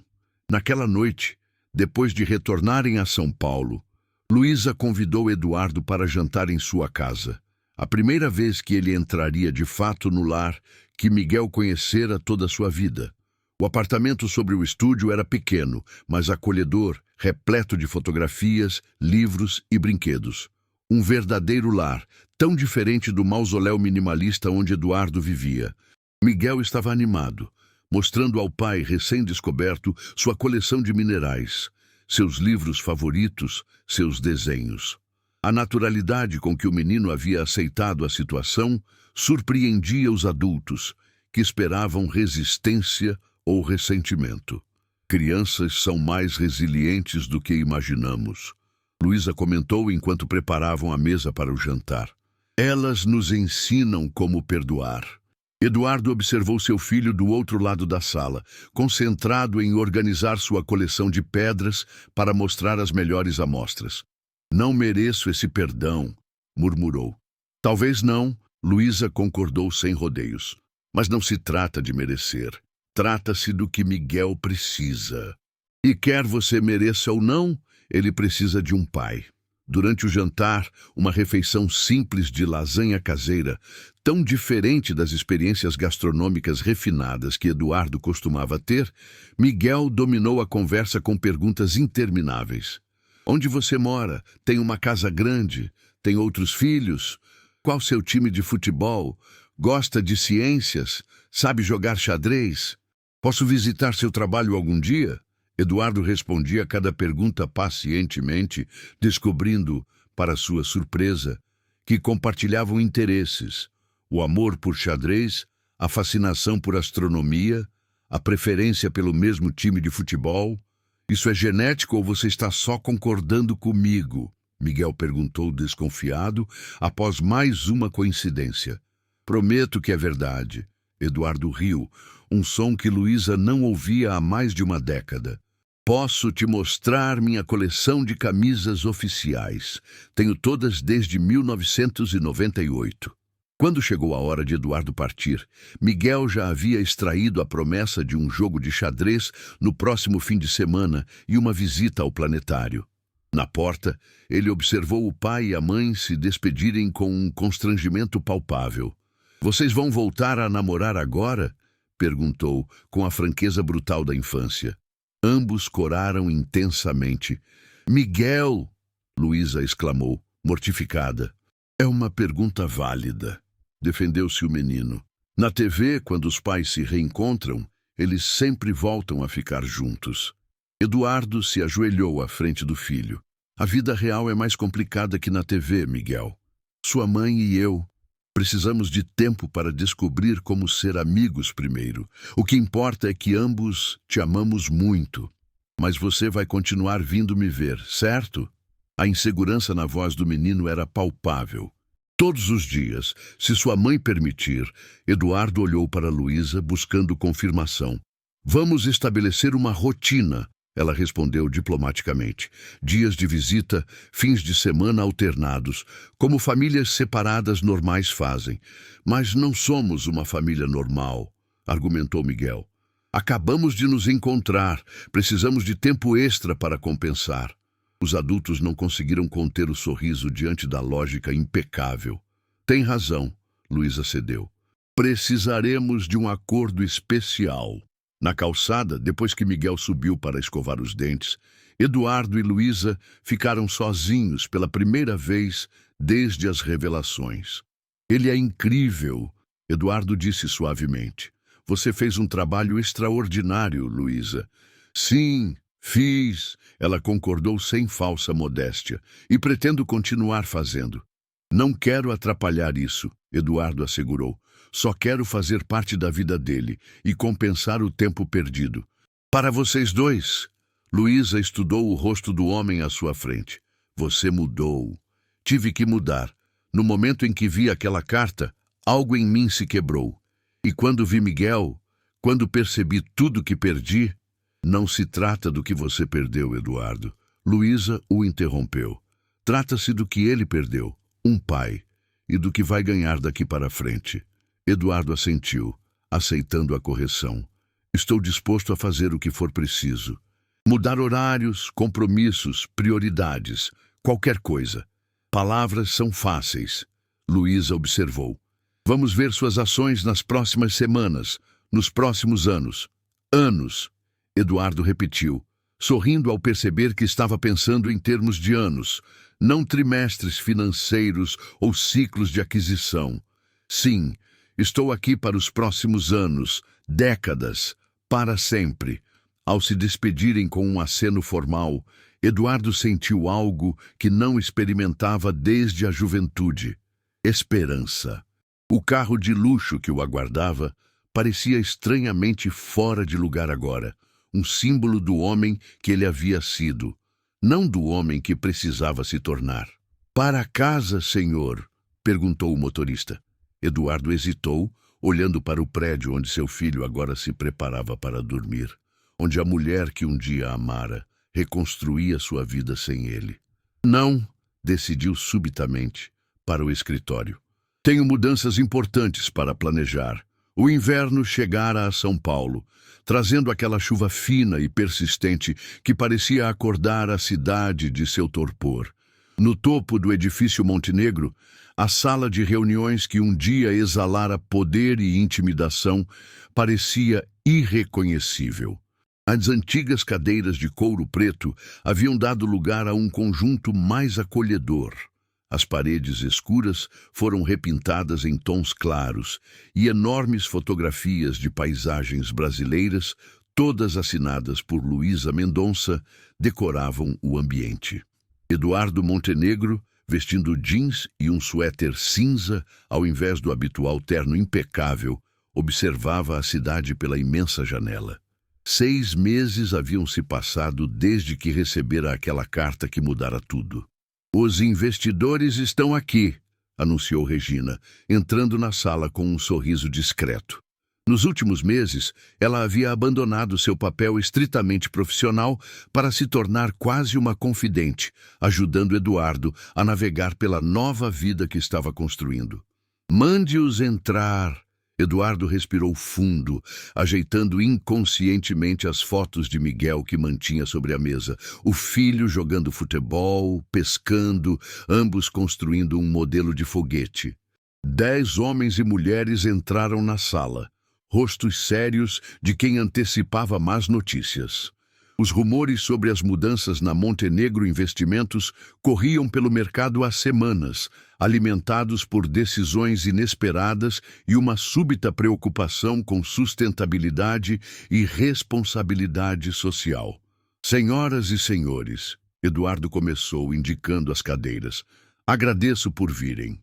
Naquela noite, depois de retornarem a São Paulo, Luísa convidou Eduardo para jantar em sua casa. A primeira vez que ele entraria de fato no lar que Miguel conhecera toda a sua vida. O apartamento sobre o estúdio era pequeno, mas acolhedor, repleto de fotografias, livros e brinquedos. Um verdadeiro lar, tão diferente do mausoléu minimalista onde Eduardo vivia. Miguel estava animado, mostrando ao pai recém-descoberto sua coleção de minerais, seus livros favoritos, seus desenhos. A naturalidade com que o menino havia aceitado a situação surpreendia os adultos, que esperavam resistência ou ressentimento. Crianças são mais resilientes do que imaginamos. Luísa comentou enquanto preparavam a mesa para o jantar. Elas nos ensinam como perdoar. Eduardo observou seu filho do outro lado da sala, concentrado em organizar sua coleção de pedras para mostrar as melhores amostras. Não mereço esse perdão, murmurou. Talvez não, Luísa concordou sem rodeios. Mas não se trata de merecer. Trata-se do que Miguel precisa. E quer você mereça ou não, ele precisa de um pai. Durante o jantar, uma refeição simples de lasanha caseira, tão diferente das experiências gastronômicas refinadas que Eduardo costumava ter, Miguel dominou a conversa com perguntas intermináveis. Onde você mora? Tem uma casa grande? Tem outros filhos? Qual seu time de futebol? Gosta de ciências? Sabe jogar xadrez? Posso visitar seu trabalho algum dia? Eduardo respondia a cada pergunta pacientemente, descobrindo, para sua surpresa, que compartilhavam interesses, o amor por xadrez, a fascinação por astronomia, a preferência pelo mesmo time de futebol. Isso é genético ou você está só concordando comigo? Miguel perguntou desconfiado, após mais uma coincidência. Prometo que é verdade. Eduardo riu, um som que Luísa não ouvia há mais de uma década. Posso te mostrar minha coleção de camisas oficiais. Tenho todas desde 1998. Quando chegou a hora de Eduardo partir, Miguel já havia extraído a promessa de um jogo de xadrez no próximo fim de semana e uma visita ao planetário. Na porta, ele observou o pai e a mãe se despedirem com um constrangimento palpável. "Vocês vão voltar a namorar agora?" perguntou, com a franqueza brutal da infância. Ambos coraram intensamente. "Miguel!" Luísa exclamou, mortificada. "É uma pergunta válida", defendeu-se o menino. "Na TV, quando os pais se reencontram, eles sempre voltam a ficar juntos." Eduardo se ajoelhou à frente do filho. "A vida real é mais complicada que na TV, Miguel. Sua mãe e eu precisamos de tempo para descobrir como ser amigos primeiro. O que importa é que ambos te amamos muito. Mas você vai continuar vindo me ver, certo?" A insegurança na voz do menino era palpável. Todos os dias, se sua mãe permitir, Eduardo olhou para Luísa buscando confirmação. "Vamos estabelecer uma rotina", ela respondeu diplomaticamente. "Dias de visita, fins de semana alternados, como famílias separadas normais fazem. Mas não somos uma família normal", argumentou Miguel. "Acabamos de nos encontrar, precisamos de tempo extra para compensar." Os adultos não conseguiram conter o sorriso diante da lógica impecável. "Tem razão", Luísa cedeu. "Precisaremos de um acordo especial." Na calçada, depois que Miguel subiu para escovar os dentes, Eduardo e Luísa ficaram sozinhos pela primeira vez desde as revelações. "Ele é incrível", Eduardo disse suavemente. "Você fez um trabalho extraordinário, Luísa." "Sim, fiz", ela concordou sem falsa modéstia, "e pretendo continuar fazendo." "Não quero atrapalhar isso", Eduardo assegurou. "Só quero fazer parte da vida dele e compensar o tempo perdido." "Para vocês dois." Luísa estudou o rosto do homem à sua frente. "Você mudou." "Tive que mudar. No momento em que vi aquela carta, algo em mim se quebrou. E quando vi Miguel, quando percebi tudo que perdi..." "Não se trata do que você perdeu, Eduardo." Luísa o interrompeu. "Trata-se do que ele perdeu, um pai, e do que vai ganhar daqui para frente." Eduardo assentiu, aceitando a correção. "Estou disposto a fazer o que for preciso. Mudar horários, compromissos, prioridades, qualquer coisa. Palavras são fáceis." Luísa observou. "Vamos ver suas ações nas próximas semanas, nos próximos anos." "Anos", Eduardo repetiu, sorrindo ao perceber que estava pensando em termos de anos, não trimestres financeiros ou ciclos de aquisição. "Sim, estou aqui para os próximos anos, décadas, para sempre." Ao se despedirem com um aceno formal, Eduardo sentiu algo que não experimentava desde a juventude: esperança. O carro de luxo que o aguardava parecia estranhamente fora de lugar agora, um símbolo do homem que ele havia sido, não do homem que precisava se tornar. "Para casa, senhor?" perguntou o motorista. Eduardo hesitou, olhando para o prédio onde seu filho agora se preparava para dormir, onde a mulher que um dia amara reconstruía sua vida sem ele. "Não", decidiu subitamente, "para o escritório. Tenho mudanças importantes para planejar." O inverno chegara a São Paulo, trazendo aquela chuva fina e persistente que parecia acordar a cidade de seu torpor. No topo do edifício Montenegro, a sala de reuniões que um dia exalara poder e intimidação parecia irreconhecível. As antigas cadeiras de couro preto haviam dado lugar a um conjunto mais acolhedor. As paredes escuras foram repintadas em tons claros e enormes fotografias de paisagens brasileiras, todas assinadas por Luísa Mendonça, decoravam o ambiente. Eduardo Montenegro, vestindo jeans e um suéter cinza, ao invés do habitual terno impecável, observava a cidade pela imensa janela. 6 meses haviam se passado desde que recebera aquela carta que mudara tudo. "Os investidores estão aqui", anunciou Regina, entrando na sala com um sorriso discreto. Nos últimos meses, ela havia abandonado seu papel estritamente profissional para se tornar quase uma confidente, ajudando Eduardo a navegar pela nova vida que estava construindo. Mande-os entrar. Eduardo respirou fundo, ajeitando inconscientemente as fotos de Miguel que mantinha sobre a mesa. O filho jogando futebol, pescando, ambos construindo um modelo de foguete. 10 homens e mulheres entraram na sala, rostos sérios de quem antecipava más notícias. Os rumores sobre as mudanças na Montenegro Investimentos corriam pelo mercado há semanas, alimentados por decisões inesperadas e uma súbita preocupação com sustentabilidade e responsabilidade social. Senhoras e senhores, Eduardo começou indicando as cadeiras. Agradeço por virem.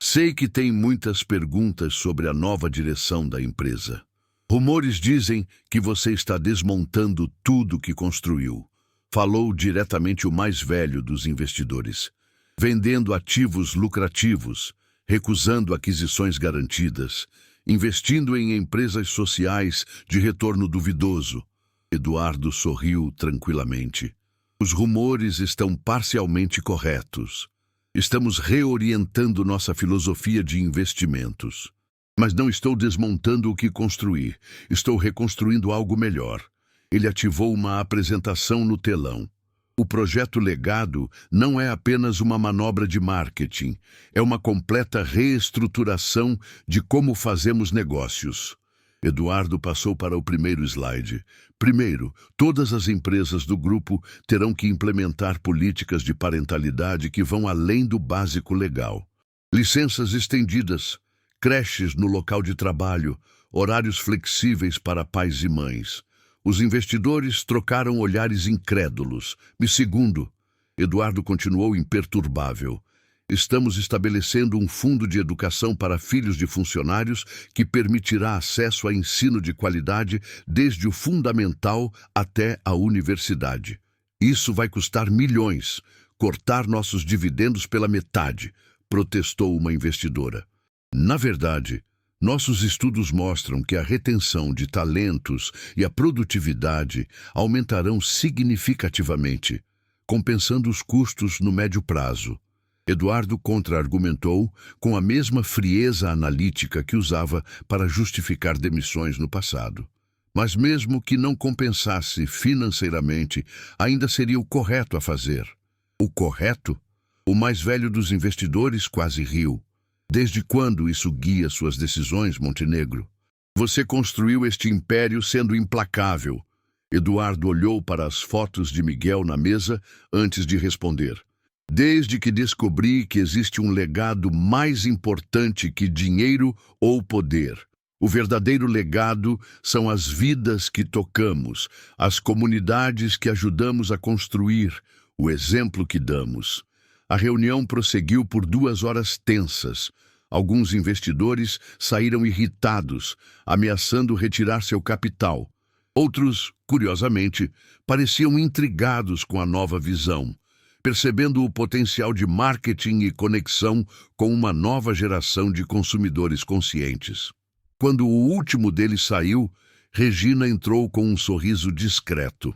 Sei que tem muitas perguntas sobre a nova direção da empresa. Rumores dizem que você está desmontando tudo que construiu. Falou diretamente o mais velho dos investidores. Vendendo ativos lucrativos, recusando aquisições garantidas, investindo em empresas sociais de retorno duvidoso. Eduardo sorriu tranquilamente. Os rumores estão parcialmente corretos. Estamos reorientando nossa filosofia de investimentos. Mas não estou desmontando o que construí. Estou reconstruindo algo melhor. Ele ativou uma apresentação no telão. O projeto Legado não é apenas uma manobra de marketing. É uma completa reestruturação de como fazemos negócios. Eduardo passou para o primeiro slide. Primeiro, todas as empresas do grupo terão que implementar políticas de parentalidade que vão além do básico legal. Licenças estendidas, creches no local de trabalho, horários flexíveis para pais e mães. Os investidores trocaram olhares incrédulos. E segundo, Eduardo continuou imperturbável. Estamos estabelecendo um fundo de educação para filhos de funcionários que permitirá acesso a ensino de qualidade desde o fundamental até a universidade. Isso vai custar milhões. Cortar nossos dividendos pela metade, protestou uma investidora. Na verdade, nossos estudos mostram que a retenção de talentos e a produtividade aumentarão significativamente, compensando os custos no médio prazo. Eduardo contra-argumentou com a mesma frieza analítica que usava para justificar demissões no passado. Mas mesmo que não compensasse financeiramente, ainda seria o correto a fazer. O correto? O mais velho dos investidores quase riu. Desde quando isso guia suas decisões, Montenegro? Você construiu este império sendo implacável. Eduardo olhou para as fotos de Miguel na mesa antes de responder. Desde que descobri que existe um legado mais importante que dinheiro ou poder. O verdadeiro legado são as vidas que tocamos, as comunidades que ajudamos a construir, o exemplo que damos. A reunião prosseguiu por 2 horas tensas. Alguns investidores saíram irritados, ameaçando retirar seu capital. Outros, curiosamente, pareciam intrigados com a nova visão, percebendo o potencial de marketing e conexão com uma nova geração de consumidores conscientes. Quando o último deles saiu, Regina entrou com um sorriso discreto.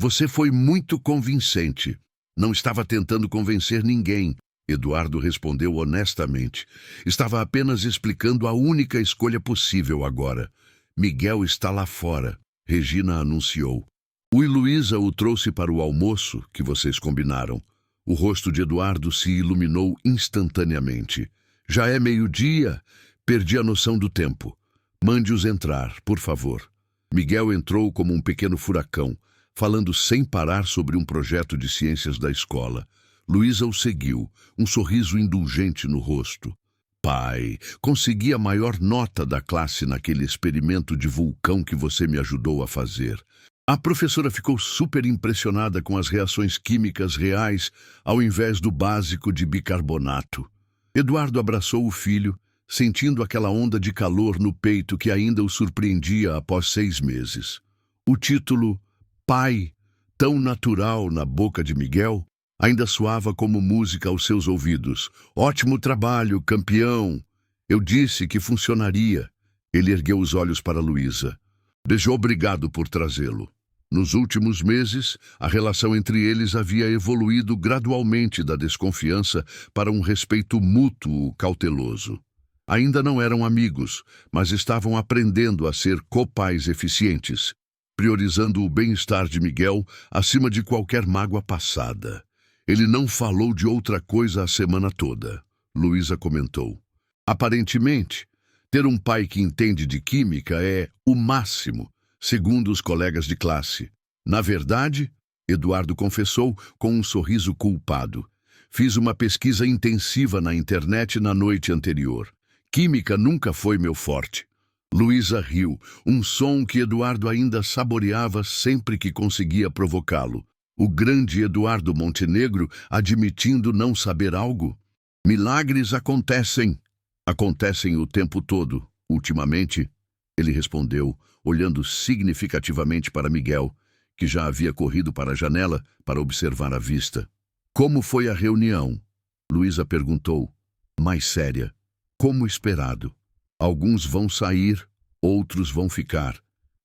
Você foi muito convincente. Não estava tentando convencer ninguém, Eduardo respondeu honestamente. Estava apenas explicando a única escolha possível agora. Miguel está lá fora, Regina anunciou. O Luísa o trouxe para o almoço que vocês combinaram. O rosto de Eduardo se iluminou instantaneamente. Já é meio-dia. Perdi a noção do tempo. Mande-os entrar, por favor. Miguel entrou como um pequeno furacão, falando sem parar sobre um projeto de ciências da escola. Luísa o seguiu, um sorriso indulgente no rosto. Pai, consegui a maior nota da classe naquele experimento de vulcão que você me ajudou a fazer. A professora ficou super impressionada com as reações químicas reais ao invés do básico de bicarbonato. Eduardo abraçou o filho, sentindo aquela onda de calor no peito que ainda o surpreendia após 6 meses. O título, Pai, tão natural na boca de Miguel, ainda soava como música aos seus ouvidos. Ótimo trabalho, campeão! Eu disse que funcionaria. Ele ergueu os olhos para Luísa. Desde obrigado por trazê-lo. Nos últimos meses, a relação entre eles havia evoluído gradualmente da desconfiança para um respeito mútuo cauteloso. Ainda não eram amigos, mas estavam aprendendo a ser copais eficientes, priorizando o bem-estar de Miguel acima de qualquer mágoa passada. Ele não falou de outra coisa a semana toda, Luísa comentou. Aparentemente, ter um pai que entende de química é o máximo, segundo os colegas de classe. Na verdade, Eduardo confessou com um sorriso culpado. Fiz uma pesquisa intensiva na internet na noite anterior. Química nunca foi meu forte. Luísa riu, um som que Eduardo ainda saboreava sempre que conseguia provocá-lo. O grande Eduardo Montenegro admitindo não saber algo? Milagres acontecem. Acontecem o tempo todo, ultimamente, ele respondeu, olhando significativamente para Miguel, que já havia corrido para a janela para observar a vista. Como foi a reunião? Luísa perguntou, mais séria. Como esperado. Alguns vão sair, outros vão ficar.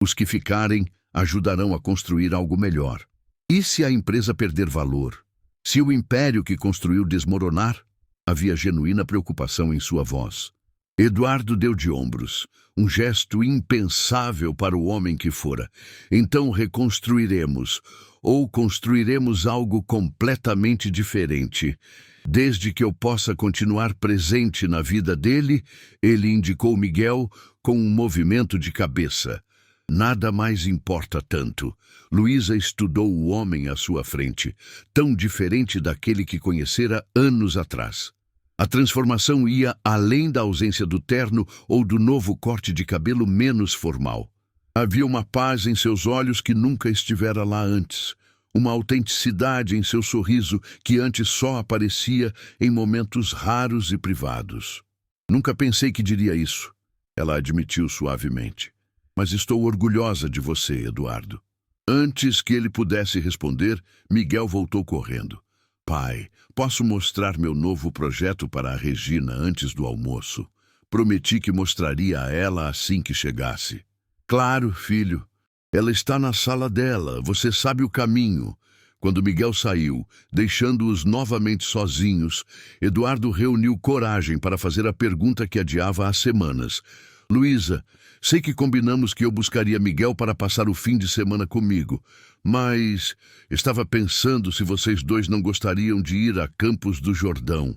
Os que ficarem ajudarão a construir algo melhor. E se a empresa perder valor? Se o império que construiu desmoronar? Havia genuína preocupação em sua voz. Eduardo deu de ombros, um gesto impensável para o homem que fora. Então reconstruiremos, ou construiremos algo completamente diferente. Desde que eu possa continuar presente na vida dele, ele indicou Miguel com um movimento de cabeça. Nada mais importa tanto. Luísa estudou o homem à sua frente, tão diferente daquele que conhecera anos atrás. A transformação ia além da ausência do terno ou do novo corte de cabelo menos formal. Havia uma paz em seus olhos que nunca estivera lá antes. Uma autenticidade em seu sorriso que antes só aparecia em momentos raros e privados. Nunca pensei que diria isso, ela admitiu suavemente. Mas estou orgulhosa de você, Eduardo. Antes que ele pudesse responder, Miguel voltou correndo. Pai, posso mostrar meu novo projeto para a Regina antes do almoço? Prometi que mostraria a ela assim que chegasse. Claro, filho. Ela está na sala dela, você sabe o caminho. Quando Miguel saiu, deixando-os novamente sozinhos, Eduardo reuniu coragem para fazer a pergunta que adiava há semanas. Luísa, sei que combinamos que eu buscaria Miguel para passar o fim de semana comigo, mas estava pensando se vocês dois não gostariam de ir a Campos do Jordão.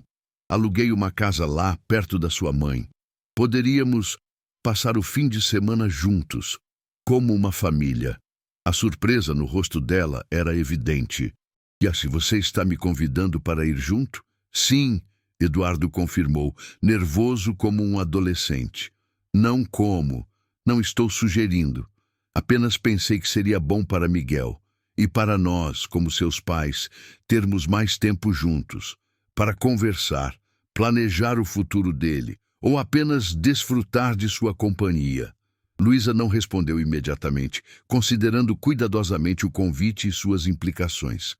Aluguei uma casa lá, perto da sua mãe. Poderíamos passar o fim de semana juntos, como uma família. A surpresa no rosto dela era evidente. E assim, você está me convidando para ir junto? Sim, Eduardo confirmou, nervoso como um adolescente. Não como. Não estou sugerindo. Apenas pensei que seria bom para Miguel e para nós, como seus pais, termos mais tempo juntos, para conversar, planejar o futuro dele, ou apenas desfrutar de sua companhia. Luísa não respondeu imediatamente, considerando cuidadosamente o convite e suas implicações.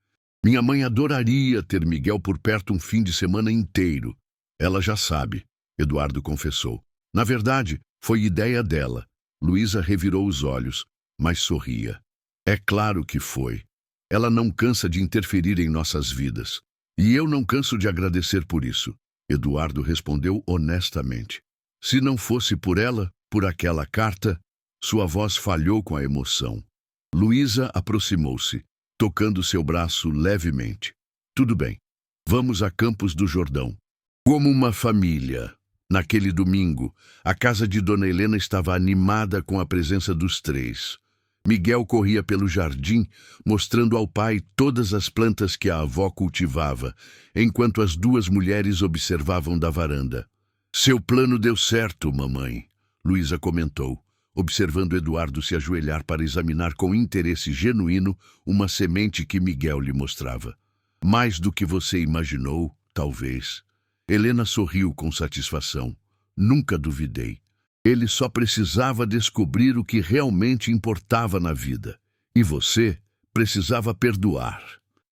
Minha mãe adoraria ter Miguel por perto um fim de semana inteiro. Ela já sabe, Eduardo confessou. Na verdade, foi ideia dela. Luísa revirou os olhos, mas sorria. É claro que foi. Ela não cansa de interferir em nossas vidas. E eu não canso de agradecer por isso. Eduardo respondeu honestamente. Se não fosse por ela, por aquela carta, sua voz falhou com a emoção. Luísa aproximou-se, tocando seu braço levemente. Tudo bem, vamos a Campos do Jordão. Como uma família. Naquele domingo, a casa de Dona Helena estava animada com a presença dos três. Miguel corria pelo jardim, mostrando ao pai todas as plantas que a avó cultivava, enquanto as duas mulheres observavam da varanda. Seu plano deu certo, mamãe, Luísa comentou, observando Eduardo se ajoelhar para examinar com interesse genuíno uma semente que Miguel lhe mostrava. Mais do que você imaginou, talvez. Helena sorriu com satisfação. Nunca duvidei. Ele só precisava descobrir o que realmente importava na vida. E você precisava perdoar.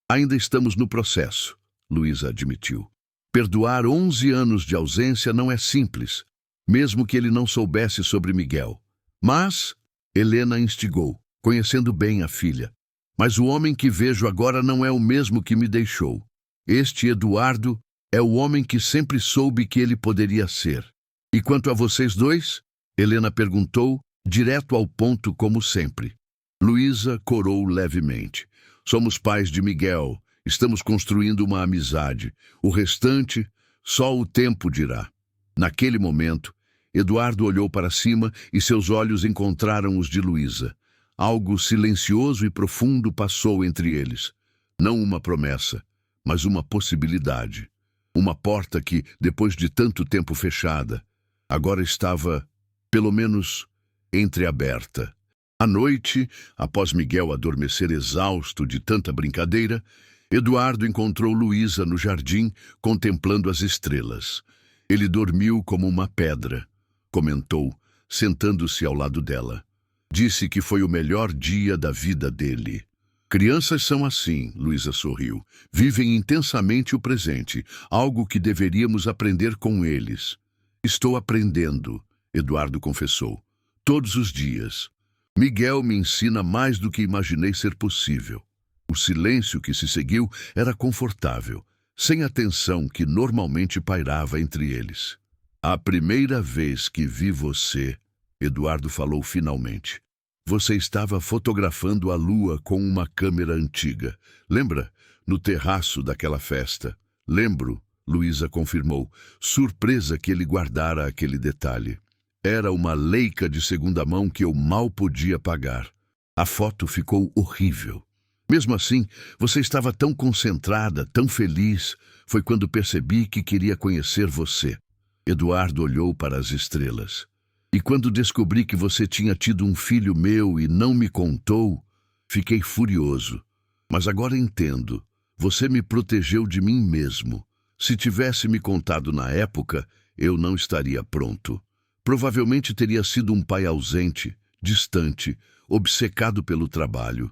Ainda estamos no processo, Luísa admitiu. Perdoar 11 anos de ausência não é simples, mesmo que ele não soubesse sobre Miguel. Mas Helena instigou, conhecendo bem a filha. Mas o homem que vejo agora não é o mesmo que me deixou. Este Eduardo é o homem que sempre soube que ele poderia ser. E quanto a vocês dois? Helena perguntou, direto ao ponto como sempre. Luísa corou levemente. Somos pais de Miguel. Estamos construindo uma amizade. O restante, só o tempo dirá. Naquele momento, Eduardo olhou para cima e seus olhos encontraram os de Luísa. Algo silencioso e profundo passou entre eles. Não uma promessa, mas uma possibilidade. Uma porta que, depois de tanto tempo fechada, agora estava, pelo menos, entreaberta. À noite, após Miguel adormecer exausto de tanta brincadeira, Eduardo encontrou Luísa no jardim, contemplando as estrelas. Ele dormiu como uma pedra, comentou, sentando-se ao lado dela. Disse que foi o melhor dia da vida dele. Crianças são assim, Luísa sorriu. Vivem intensamente o presente, algo que deveríamos aprender com eles. Estou aprendendo, Eduardo confessou. Todos os dias. Miguel me ensina mais do que imaginei ser possível. O silêncio que se seguiu era confortável, sem a tensão que normalmente pairava entre eles. A primeira vez que vi você, Eduardo falou finalmente. Você estava fotografando a lua com uma câmera antiga. Lembra? No terraço daquela festa. Lembro, Luísa confirmou, surpresa que ele guardara aquele detalhe. Era uma Leica de segunda mão que eu mal podia pagar. A foto ficou horrível. Mesmo assim, você estava tão concentrada, tão feliz. Foi quando percebi que queria conhecer você. Eduardo olhou para as estrelas. E quando descobri que você tinha tido um filho meu e não me contou, fiquei furioso. Mas agora entendo. Você me protegeu de mim mesmo. Se tivesse me contado na época, eu não estaria pronto. Provavelmente teria sido um pai ausente, distante, obcecado pelo trabalho.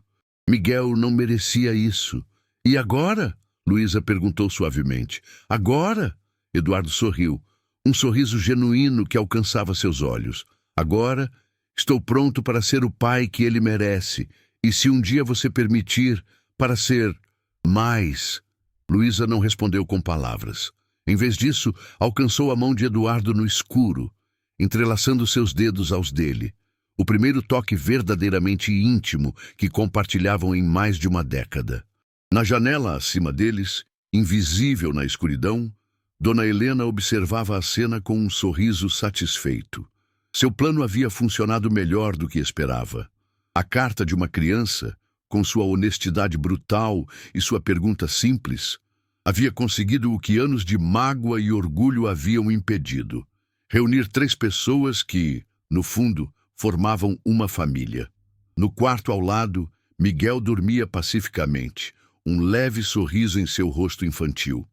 Miguel não merecia isso. E agora? Luísa perguntou suavemente. Agora? Eduardo sorriu. Um sorriso genuíno que alcançava seus olhos. Agora, estou pronto para ser o pai que ele merece. E se um dia você permitir, para ser mais. Luísa não respondeu com palavras. Em vez disso, alcançou a mão de Eduardo no escuro, entrelaçando seus dedos aos dele. O primeiro toque verdadeiramente íntimo que compartilhavam em mais de uma década. Na janela acima deles, invisível na escuridão, Dona Helena observava a cena com um sorriso satisfeito. Seu plano havia funcionado melhor do que esperava. A carta de uma criança, com sua honestidade brutal e sua pergunta simples, havia conseguido o que anos de mágoa e orgulho haviam impedido. Reunir 3 pessoas que, no fundo, formavam uma família. No quarto ao lado, Miguel dormia pacificamente, um leve sorriso em seu rosto infantil.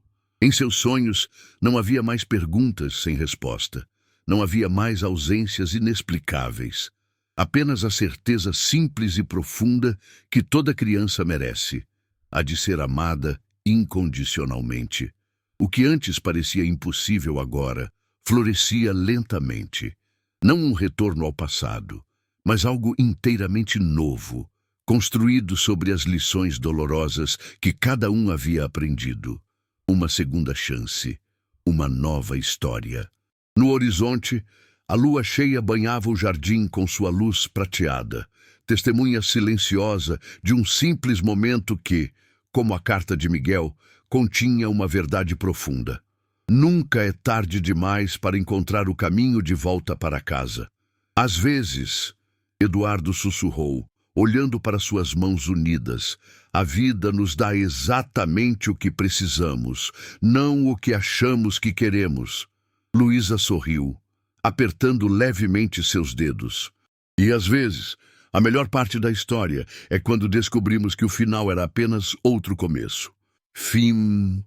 Em seus sonhos, não havia mais perguntas sem resposta. Não havia mais ausências inexplicáveis. Apenas a certeza simples e profunda que toda criança merece. A de ser amada incondicionalmente. O que antes parecia impossível agora, florescia lentamente. Não um retorno ao passado, mas algo inteiramente novo, construído sobre as lições dolorosas que cada um havia aprendido. Uma segunda chance, uma nova história. No horizonte, a lua cheia banhava o jardim com sua luz prateada, testemunha silenciosa de um simples momento que, como a carta de Miguel, continha uma verdade profunda. Nunca é tarde demais para encontrar o caminho de volta para casa. Às vezes, Eduardo sussurrou, olhando para suas mãos unidas, a vida nos dá exatamente o que precisamos, não o que achamos que queremos. Luísa sorriu, apertando levemente seus dedos. E às vezes, a melhor parte da história é quando descobrimos que o final era apenas outro começo. Fim.